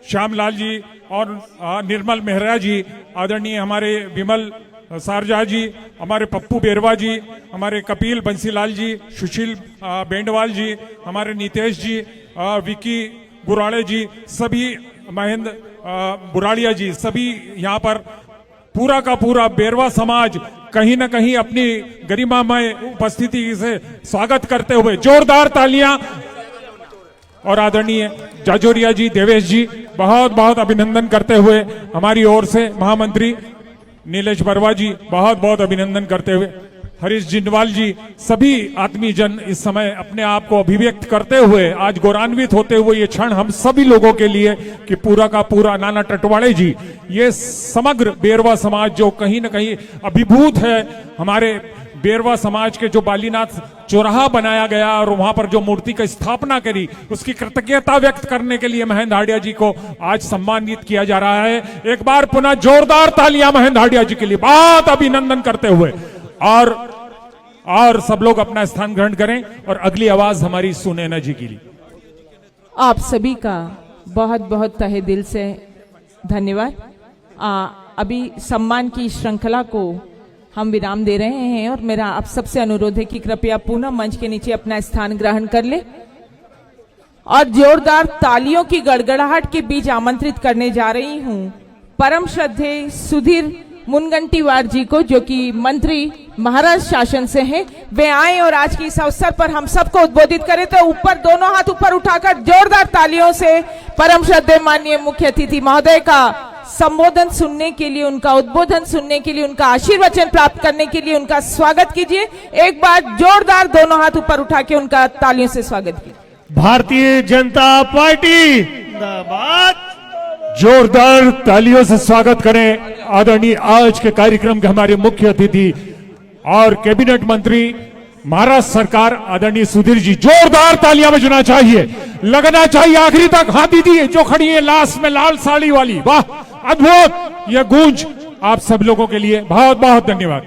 श्यामलाल जी और निर्मल मेहरा जी, आदरणीय हमारे विमल सारजा जी, हमारे पप्पू बेरवा जी, हमारे कपिल बंसीलाल जी, सुशील बेंडवाल जी, हमारे नीतेश जी, विकी बुराड़े जी, सभी महेंद्र बुराड़िया जी, सभी यहाँ पर पूरा का पूरा बेरवा समाज कहीं ना कहीं अपनी गरिमामय उपस्थिति से स्वागत करते हुए जोरदार तालियां। और आदरणीय जाजोरिया जी, देवेश जी, बहुत बहुत अभिनंदन करते हुए हमारी ओर से महामंत्री नीलेश बरवा जी, बहुत बहुत अभिनंदन करते हुए हरीश जिंदवाल जी, सभी आत्मीय जन इस समय अपने आप को अभिव्यक्त करते हुए आज गौरवान्वित होते हुए ये क्षण हम सभी लोगों के लिए कि पूरा का पूरा नाना टटवाड़े जी, ये समग्र बेरवा समाज जो कहीं ना कहीं अभिभूत है, हमारे बेरवा समाज के जो बालीनाथ चौराहा बनाया गया और वहां पर जो मूर्ति की स्थापना करी, उसकी कृतज्ञता व्यक्त करने के लिए महेंद्र हाड़िया जी को आज सम्मानित किया जा रहा है। एक बार पुनः जोरदार तालियां महेंद्र हाड़िया जी के लिए, बहुत अभिनंदन करते हुए। और सब लोग अपना स्थान ग्रहण करें और अगली आवाज हमारी सुनैना जी की। आप सभी का बहुत बहुत तहे दिल से धन्यवाद। अभी सम्मान की श्रृंखला को हम विराम दे रहे हैं और मेरा आप सबसे अनुरोध है कि कृपया पुनः मंच के नीचे अपना स्थान ग्रहण कर ले और जोरदार तालियों की गड़गड़ाहट के बीच आमंत्रित करने जा रही हूं परम श्रद्धेय सुधीर मुनगंटीवार जी को, जो कि मंत्री महाराष्ट्र शासन से हैं। वे आए और आज के इस अवसर पर हम सबको उद्बोधित करें। तो ऊपर दोनों हाथ ऊपर उठाकर जोरदार तालियों से परम श्रद्धेय माननीय मुख्य अतिथि महोदय का संबोधन सुनने के लिए, उनका उद्बोधन सुनने के लिए, उनका आशीर्वचन प्राप्त करने के लिए उनका स्वागत कीजिए। एक बार जोरदार दोनों हाथ ऊपर उठा के उनका तालियों से स्वागत कीजिए। भारतीय जनता पार्टी जिंदाबाद। जोरदार तालियों से स्वागत करें आदरणीय आज के कार्यक्रम के हमारे मुख्य अतिथि और कैबिनेट मंत्री महाराष्ट्र सरकार आदरणीय सुधीर जी। जोरदार तालियां बजना चाहिए, लगना चाहिए आखिरी तक। हाँ दीदी जो खड़ी है लास्ट में लाल साड़ी वाली, वाह अद्भुत यह गूंज आप सब लोगों के लिए बहुत बहुत धन्यवाद।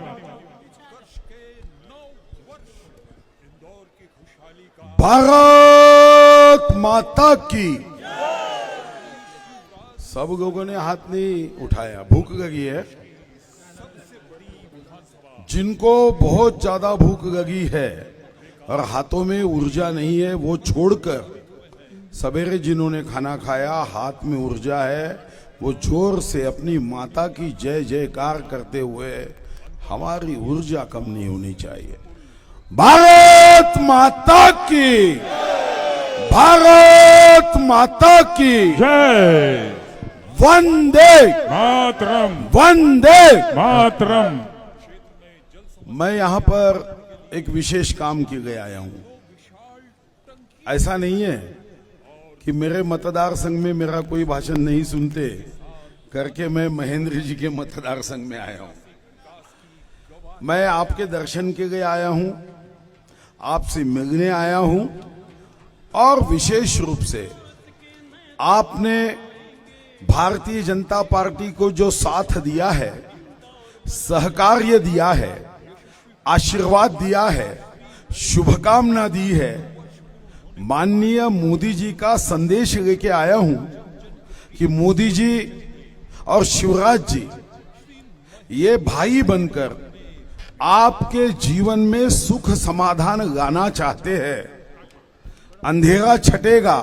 भारत माता की। सब लोगों ने हाथ नहीं उठाया, भूख लगी है। जिनको बहुत ज्यादा भूख लगी है और हाथों में ऊर्जा नहीं है, वो छोड़कर सवेरे जिन्होंने खाना खाया हाथ में ऊर्जा है, वो जोर से अपनी माता की जय जयकार करते हुए, हमारी ऊर्जा कम नहीं होनी चाहिए। भारत माता की, भारत माता की जय। वंदे मातरम, वंदे मातरम। मैं यहां पर एक विशेष काम के लिए आया हूं। ऐसा नहीं है कि मेरे मतदार संघ में मेरा कोई भाषण नहीं सुनते करके मैं महेंद्र जी के मतदार संघ में आया हूं। मैं आपके दर्शन के लिए आया हूं, आपसे मिलने आया हूं और विशेष रूप से आपने भारतीय जनता पार्टी को जो साथ दिया है, सहकार्य दिया है, आशीर्वाद दिया है, शुभकामना दी है, माननीय मोदी जी का संदेश लेके आया हूं कि मोदी जी और शिवराज जी ये भाई बनकर आपके जीवन में सुख समाधान लाना चाहते हैं। अंधेरा छटेगा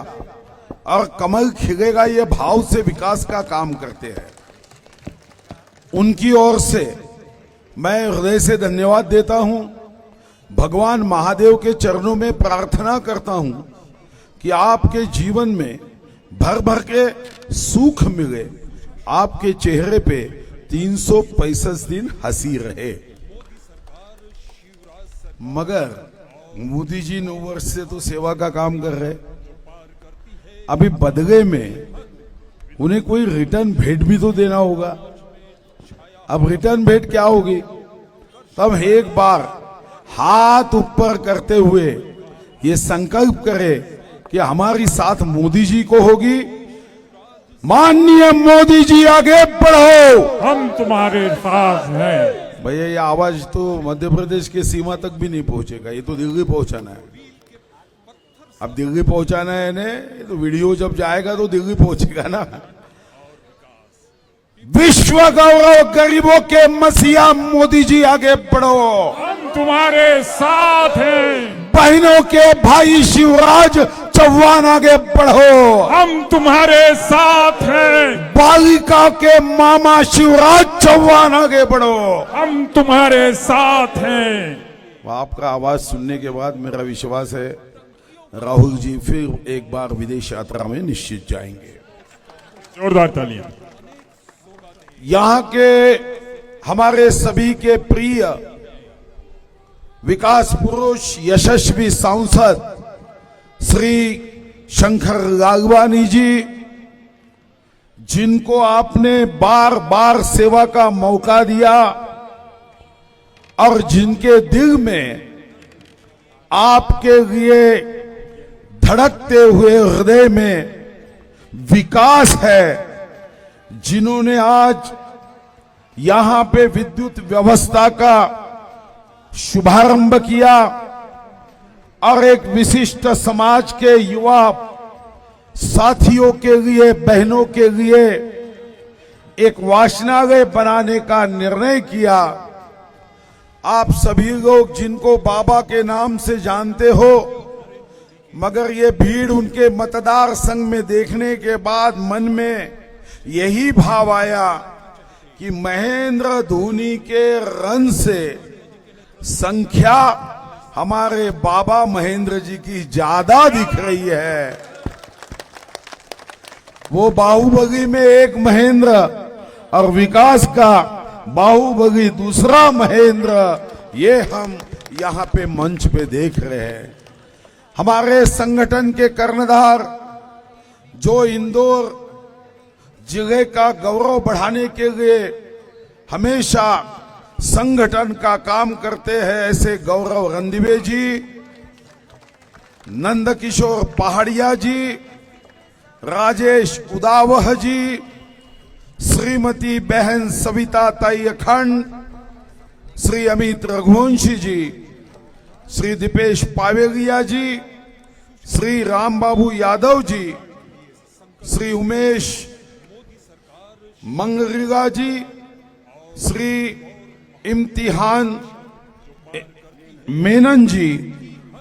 और कमल खिलेगा, ये भाव से विकास का काम करते हैं। उनकी ओर से मैं हृदय से धन्यवाद देता हूं। भगवान महादेव के चरणों में प्रार्थना करता हूं कि आपके जीवन में भर भर के सुख मिले, आपके चेहरे पे 365 दिन हंसी रहे। मगर मोदी जी 9 वर्ष से तो सेवा का काम कर रहे, अभी बदले में उन्हें कोई रिटर्न भेंट भी तो देना होगा। अब रिटर्न भेंट क्या होगी? तब एक बार हाथ ऊपर करते हुए ये संकल्प करे कि हमारी साथ मोदी जी को होगी। माननीय मोदी जी आगे बढ़ो, हम तुम्हारे साथ हैं। भैया ये आवाज तो मध्य प्रदेश की सीमा तक भी नहीं पहुंचेगा, ये तो दिल्ली पहुंचाना है। अब दिल्ली पहुंचाना है ने, तो वीडियो जब जाएगा तो दिल्ली पहुंचेगा ना। विश्व गौरव गरीबों के मसीहा मोदी जी आगे बढ़ो, हम तुम्हारे साथ हैं। बहनों के भाई शिवराज चौहान आगे बढ़ो, हम तुम्हारे साथ हैं। बालिका के मामा शिवराज चौहान आगे बढ़ो, हम तुम्हारे साथ हैं। आपका आवाज सुनने के बाद मेरा विश्वास है राहुल जी फिर एक बार विदेश यात्रा में निश्चित जाएंगे। जोरदार तालियां। यहां के हमारे सभी के प्रिय विकास पुरुष यशस्वी सांसद श्री शंकर लालवानी जी, जिनको आपने बार बार सेवा का मौका दिया और जिनके दिल में आपके लिए धड़कते हुए हृदय में विकास है, जिन्होंने आज यहां पे विद्युत व्यवस्था का शुभारंभ किया और एक विशिष्ट समाज के युवा साथियों के लिए, बहनों के लिए एक वाचनालय बनाने का निर्णय किया। आप सभी लोग जिनको बाबा के नाम से जानते हो, मगर ये भीड़ उनके मतदार संघ में देखने के बाद मन में यही भाव आया कि महेंद्र धोनी के रन से संख्या हमारे बाबा महेंद्र जी की ज्यादा दिख रही है। वो बाहुबली में एक महेंद्र और विकास का बाहुबली दूसरा महेंद्र, ये हम यहां पे मंच पे देख रहे हैं। हमारे संगठन के कर्णधार जो इंदौर जिले का गौरव बढ़ाने के लिए हमेशा संगठन का काम करते हैं, ऐसे गौरव रंदिवे जी, नंदकिशोर पहाड़िया जी, राजेश उदावह जी, श्रीमती बहन सविता ताई अखंड, श्री अमित रघुवंशी जी, श्री दीपेश पावेलिया जी, श्री राम बाबू यादव जी, श्री उमेश मंगरिगा जी, श्री इम्तिहान मेनन जी,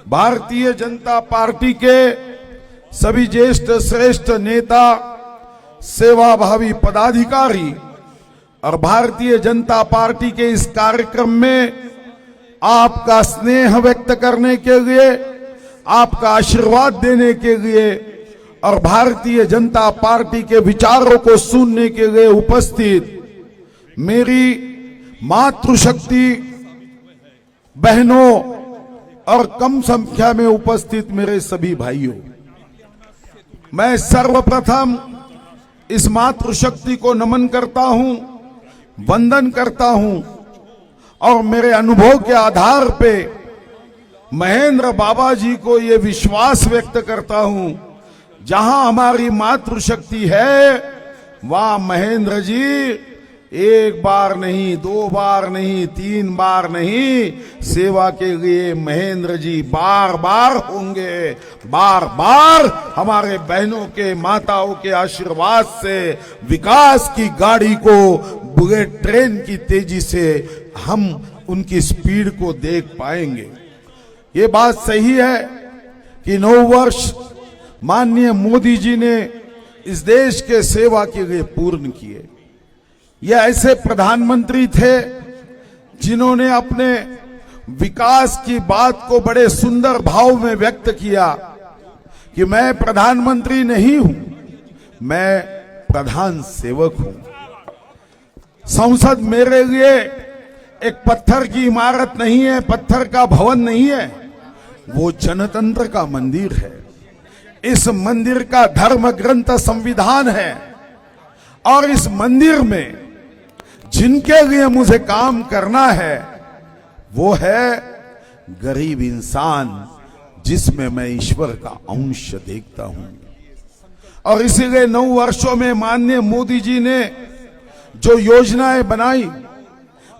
भारतीय जनता पार्टी के सभी ज्येष्ठ श्रेष्ठ नेता, सेवाभावी पदाधिकारी और भारतीय जनता पार्टी के इस कार्यक्रम में आपका स्नेह व्यक्त करने के लिए, आपका आशीर्वाद देने के लिए और भारतीय जनता पार्टी के विचारों को सुनने के लिए उपस्थित मेरी मातृशक्ति बहनों और कम संख्या में उपस्थित मेरे सभी भाइयों, मैं सर्वप्रथम इस मातृशक्ति को नमन करता हूं, वंदन करता हूं और मेरे अनुभव के आधार पे महेंद्र बाबा जी को ये विश्वास व्यक्त करता हूं, जहां हमारी मातृशक्ति है वहां महेंद्र जी एक बार नहीं, 2 बार नहीं, 3 बार नहीं, सेवा के लिए महेंद्र जी बार बार होंगे। बार बार हमारे बहनों के, माताओं के आशीर्वाद से विकास की गाड़ी को बुलेट ट्रेन की तेजी से हम उनकी स्पीड को देख पाएंगे। ये बात सही है कि 9 वर्ष माननीय मोदी जी ने इस देश के सेवा के लिए पूर्ण किए। ये ऐसे प्रधानमंत्री थे जिन्होंने अपने विकास की बात को बड़े सुंदर भाव में व्यक्त किया कि मैं प्रधानमंत्री नहीं हूं, मैं प्रधान सेवक हूं। संसद मेरे लिए एक पत्थर की इमारत नहीं है, पत्थर का भवन नहीं है, वो जनतंत्र का मंदिर है। इस मंदिर का धर्म ग्रंथ संविधान है और इस मंदिर में जिनके लिए मुझे काम करना है वो है गरीब इंसान, जिसमें मैं ईश्वर का अंश देखता हूं। और इसीलिए 9 वर्षों में माननीय मोदी जी ने जो योजनाएं बनाई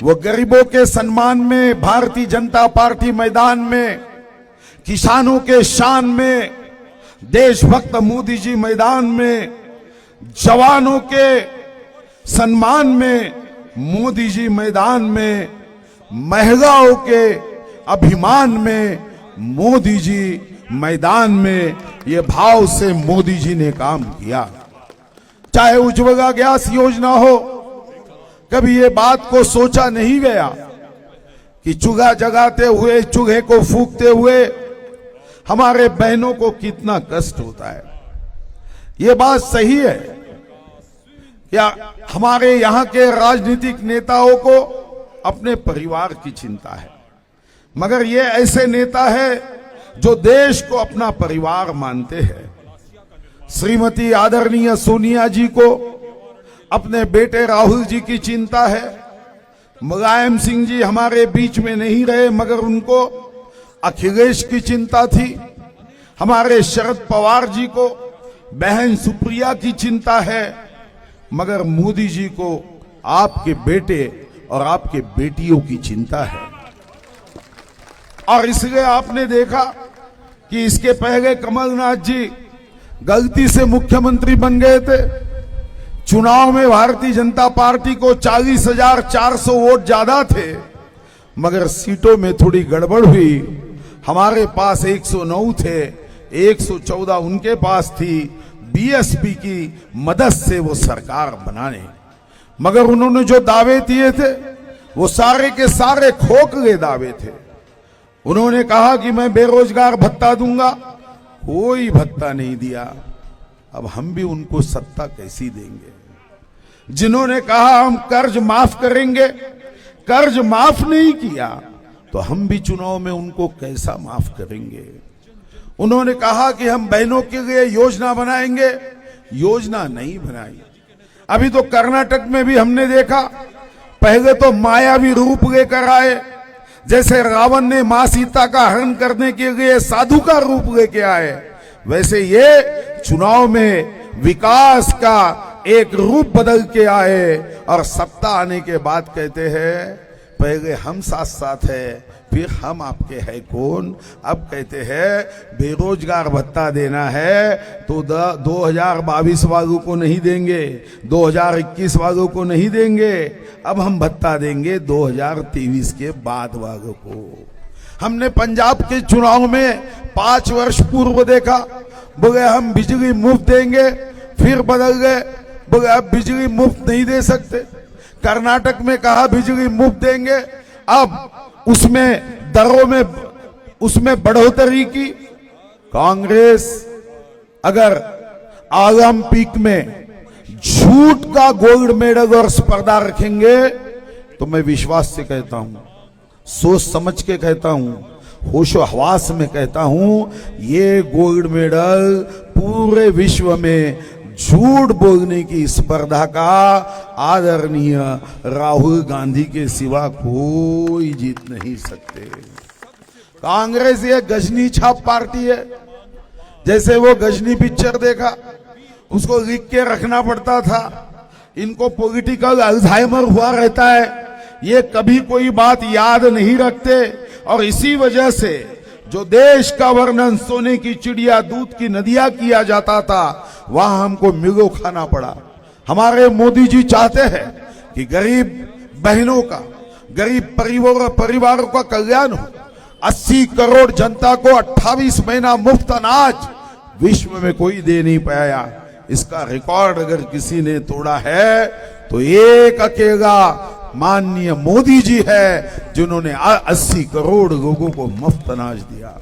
वो गरीबों के सम्मान में, भारतीय जनता पार्टी मैदान में, किसानों के शान में, देशभक्त मोदी जी मैदान में, जवानों के सम्मान में मोदी जी मैदान में, महिलाओं के अभिमान में मोदी जी मैदान में, ये भाव से मोदी जी ने काम किया। चाहे उज्ज्वला गैस योजना हो, कभी ये बात को सोचा नहीं गया कि चूल्हा जगाते हुए, चूल्हे को फूंकते हुए हमारे बहनों को कितना कष्ट होता है। ये बात सही है क्या हमारे यहाँ के राजनीतिक नेताओं को अपने परिवार की चिंता है, मगर ये ऐसे नेता है जो देश को अपना परिवार मानते हैं। श्रीमती आदरणीय सोनिया जी को अपने बेटे राहुल जी की चिंता है। मुलायम सिंह जी हमारे बीच में नहीं रहे, मगर उनको अखिलेश की चिंता थी। हमारे शरद पवार जी को बहन सुप्रिया की चिंता है, मगर मोदी जी को आपके बेटे और आपके बेटियों की चिंता है। और इसलिए आपने देखा कि इसके पहले कमलनाथ जी गलती से मुख्यमंत्री बन गए थे। चुनाव में भारतीय जनता पार्टी को 40,400 वोट ज्यादा थे, मगर सीटों में थोड़ी गड़बड़ हुई। हमारे पास 109 थे, 114 उनके पास थी। बीएसपी की मदद से वो सरकार बनाने, मगर उन्होंने जो दावे दिए थे वो सारे के सारे खोखले दावे थे। उन्होंने कहा कि मैं बेरोजगार भत्ता दूंगा, कोई भत्ता नहीं दिया। अब हम भी उनको सत्ता कैसी देंगे? जिन्होंने कहा हम कर्ज माफ करेंगे, कर्ज माफ नहीं किया, तो हम भी चुनाव में उनको कैसा माफ करेंगे? उन्होंने कहा कि हम बहनों के लिए योजना बनाएंगे, योजना नहीं बनाई। अभी तो कर्नाटक में भी हमने देखा, पहले तो मायावी रूप लेकर आए, जैसे रावण ने मां सीता का हरण करने के लिए साधु का रूप लेके आए, वैसे ये चुनाव में विकास का एक रूप बदल के आए। और सत्ता आने के बाद कहते हैं पहले हम साथ साथ है, फिर हम आपके है कौन। अब कहते हैं बेरोजगार भत्ता देना है तो 2022 वालों को नहीं देंगे, 2021 वालों को नहीं देंगे, अब हम भत्ता देंगे 2023 के बाद वालों को। हमने पंजाब के चुनाव में 5 वर्ष पूर्व देखा, बोले हम बिजली मुफ्त देंगे, फिर बदल गए, बोले अब बिजली मुफ्त नहीं दे सकते। कर्नाटक में कहा बिजली मुफ्त देंगे, अब उसमें दरों में उसमें बढ़ोतरी की। कांग्रेस अगर ओलंपिक में झूठ का गोल्ड मेडल और स्पर्धा रखेंगे तो मैं विश्वास से कहता हूं, सोच समझ के कहता हूं, होशो हवास में कहता हूं, ये गोल्ड मेडल पूरे विश्व में झूठ बोलने की स्पर्धा का आदरणीय राहुल गांधी के सिवा कोई जीत नहीं सकते। कांग्रेस ये गजनी छाप पार्टी है। जैसे वो गजनी पिक्चर देखा, उसको लिख के रखना पड़ता था। इनको पॉलिटिकल अल्जाइमर हुआ रहता है, ये कभी कोई बात याद नहीं रखते। और इसी वजह से जो देश का वर्णन सोने की चिड़िया दूध की नदियां किया जाता था, वहां हमको मिगो खाना पड़ा। हमारे मोदी जी चाहते हैं कि गरीब बहनों का, गरीब परिवारों का कल्याण हो। 80 करोड़ जनता को 28 महीना मुफ्त अनाज विश्व में कोई दे नहीं पाया। इसका रिकॉर्ड अगर किसी ने तोड़ा है तो एक अकेला माननीय मोदी जी है, जिन्होंने 80 करोड़ लोगों को मुफ्त अनाज दिया।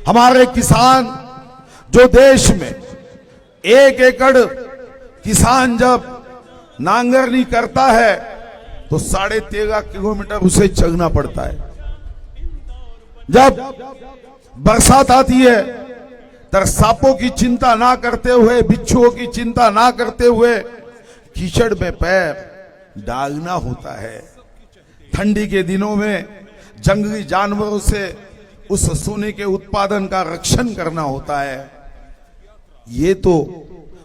हमारे किसान जो देश में 1 एकड़ किसान जब नांगरनी करता है तो 13.5 किलोमीटर उसे चलना पड़ता है। जब बरसात आती है तब सांपों की चिंता ना करते हुए, बिच्छुओं की चिंता ना करते हुए कीचड़ में पैर डालना होता है। ठंडी के दिनों में जंगली जानवरों से उस सोने के उत्पादन का रक्षण करना होता है। ये तो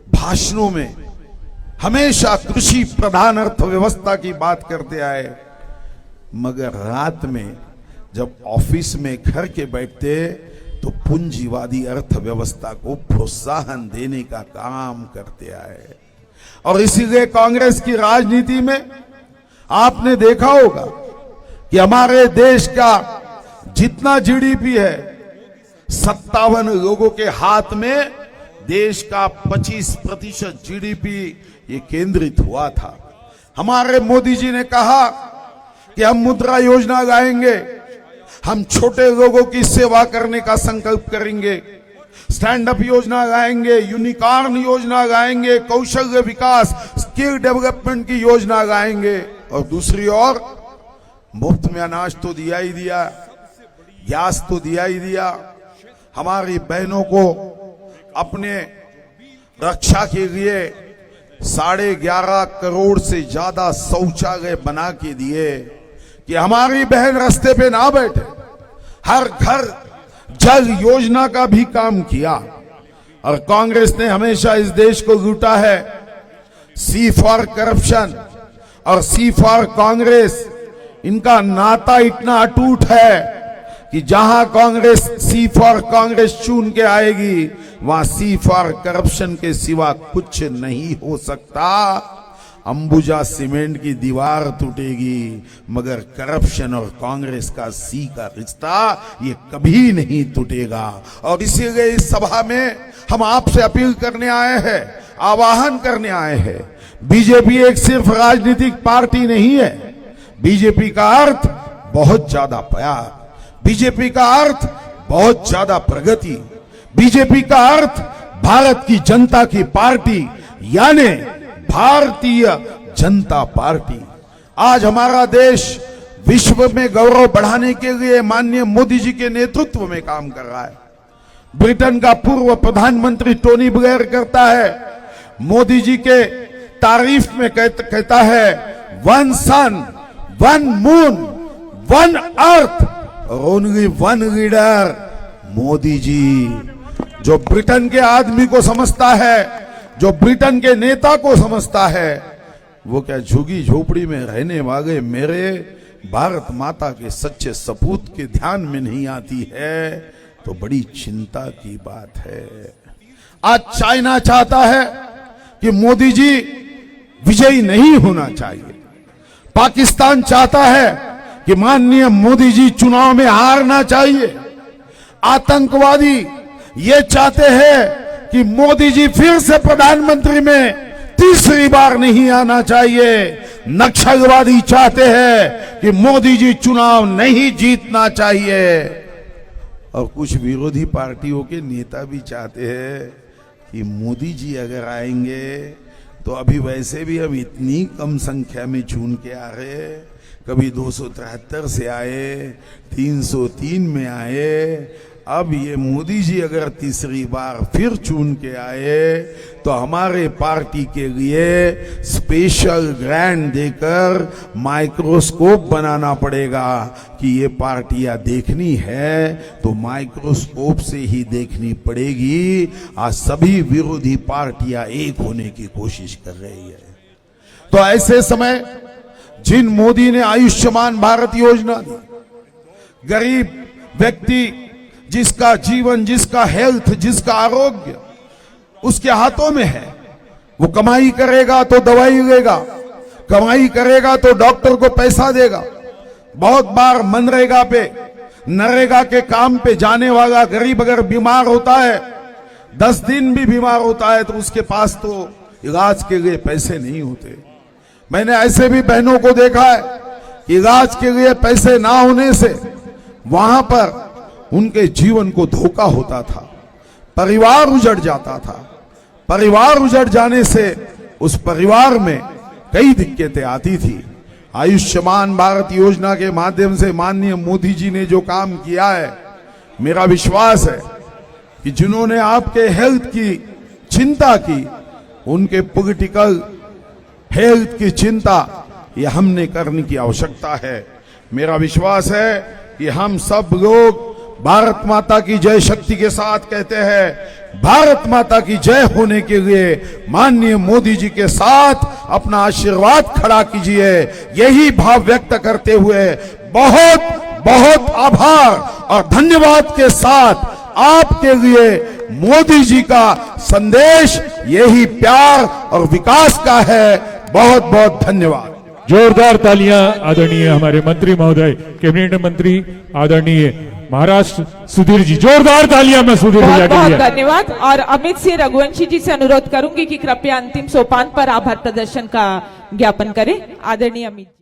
भाषणों में हमेशा कृषि प्रधान अर्थव्यवस्था की बात करते आए, मगर रात में जब ऑफिस में घर के बैठते तो पूंजीवादी अर्थव्यवस्था को प्रोत्साहन देने का काम करते आए। और इसीलिए कांग्रेस की राजनीति में आपने देखा होगा कि हमारे देश का जितना जीडीपी है, 57 लोगों के हाथ में देश का 25% जीडीपी ये केंद्रित हुआ था। हमारे मोदी जी ने कहा कि हम मुद्रा योजना लाएंगे, हम छोटे लोगों की सेवा करने का संकल्प करेंगे, स्टैंड अप योजना लाएंगे, यूनिकॉर्न योजना लाएंगे, कौशल विकास स्किल डेवलपमेंट की योजना लाएंगे। और दूसरी ओर मुफ्त में अनाज तो दिया ही दिया, गैस तो दिया ही दिया, हमारी बहनों को अपने रक्षा के लिए 11.5 करोड़ से ज्यादा शौचालय बना के दिए कि हमारी बहन रास्ते पे ना बैठे। हर घर जल योजना का भी काम किया। और कांग्रेस ने हमेशा इस देश को लूटा है। सी फॉर करप्शन और सी फॉर कांग्रेस, इनका नाता इतना अटूट है कि जहां कांग्रेस सी फॉर कांग्रेस चुन के आएगी, वहां सी फॉर करप्शन के सिवा कुछ नहीं हो सकता। अंबुजा सीमेंट की दीवार टूटेगी, मगर करप्शन और कांग्रेस का सी का रिश्ता ये कभी नहीं टूटेगा। और इसीलिए इस सभा में हम आपसे अपील करने आए हैं, आवाहन करने आए हैं। बीजेपी एक सिर्फ राजनीतिक पार्टी नहीं है। बीजेपी का अर्थ बहुत ज्यादा प्यार, बीजेपी का अर्थ बहुत ज्यादा प्रगति, बीजेपी का अर्थ भारत की जनता की पार्टी यानी भारतीय जनता पार्टी। आज हमारा देश विश्व में गौरव बढ़ाने के लिए माननीय मोदी जी के नेतृत्व में काम कर रहा है। ब्रिटेन का पूर्व प्रधानमंत्री टोनी ब्लेयर करता है, मोदी जी के तारीफ में कहता है, 1 सन 1 मून 1 अर्थ और ओनली 1 लीडर, मोदी जी। जो ब्रिटेन के आदमी को समझता है, जो ब्रिटेन के नेता को समझता है, वो क्या झुगी झोपड़ी में रहने वाले मेरे भारत माता के सच्चे सपूत के ध्यान में नहीं आती है तो बड़ी चिंता की बात है। आज चाइना चाहता है कि मोदी जी विजयी नहीं होना चाहिए। पाकिस्तान चाहता है कि माननीय मोदी जी चुनाव में हारना चाहिए। आतंकवादी ये चाहते हैं कि मोदी जी फिर से प्रधानमंत्री में तीसरी बार नहीं आना चाहिए। नक्सलवादी चाहते हैं कि मोदी जी चुनाव नहीं जीतना चाहिए। और कुछ विरोधी पार्टियों के नेता भी चाहते हैं कि मोदी जी अगर आएंगे तो अभी वैसे भी हम इतनी कम संख्या में चुन के आ रहे, कभी 273 से आए, 303 में आए, अब ये मोदी जी अगर तीसरी बार फिर चुन के आए तो हमारे पार्टी के लिए स्पेशल ग्रांट देकर माइक्रोस्कोप बनाना पड़ेगा कि ये पार्टियां देखनी है तो माइक्रोस्कोप से ही देखनी पड़ेगी। आज सभी विरोधी पार्टियां एक होने की कोशिश कर रही है। तो ऐसे समय जिन मोदी ने आयुष्मान भारत योजना दी, गरीब व्यक्ति जिसका जीवन, जिसका हेल्थ, जिसका आरोग्य उसके हाथों में है, वो कमाई करेगा तो दवाई लेगा, कमाई करेगा तो डॉक्टर को पैसा देगा। बहुत बार मनरेगा पे, नरेगा के काम पे जाने वाला गरीब अगर बीमार होता है, 10 दिन भी बीमार होता है तो उसके पास तो इलाज के लिए पैसे नहीं होते। मैंने ऐसे भी बहनों को देखा है कि इलाज के लिए पैसे ना होने से वहां पर उनके जीवन को धोखा होता था, परिवार उजड़ जाता था। परिवार उजड़ जाने से उस परिवार में कई दिक्कतें आती थी। आयुष्मान भारत योजना के माध्यम से माननीय मोदी जी ने जो काम किया है, मेरा विश्वास है कि जिन्होंने आपके हेल्थ की चिंता की, उनके पॉलिटिकल हेल्थ की चिंता ये हमने करने की आवश्यकता है। मेरा विश्वास है कि हम सब लोग भारत माता की जय शक्ति के साथ कहते हैं, भारत माता की जय होने के लिए माननीय मोदी जी के साथ अपना आशीर्वाद खड़ा कीजिए। यही भाव व्यक्त करते हुए बहुत बहुत आभार और धन्यवाद के साथ आपके लिए मोदी जी का संदेश यही प्यार और विकास का है। बहुत बहुत धन्यवाद। जोरदार तालियां आदरणीय हमारे मंत्री महोदय, कैबिनेट मंत्री आदरणीय महाराष्ट्र सुधीर जी। जोरदार तालियां मैं सुधीर भैया बहुत के बहुत लिए। धन्यवाद। और अमित सिंह रघुवंशी जी से अनुरोध करूंगी कि कृपया अंतिम सोपान पर आभार प्रदर्शन का ज्ञापन करें। आदरणीय अमित।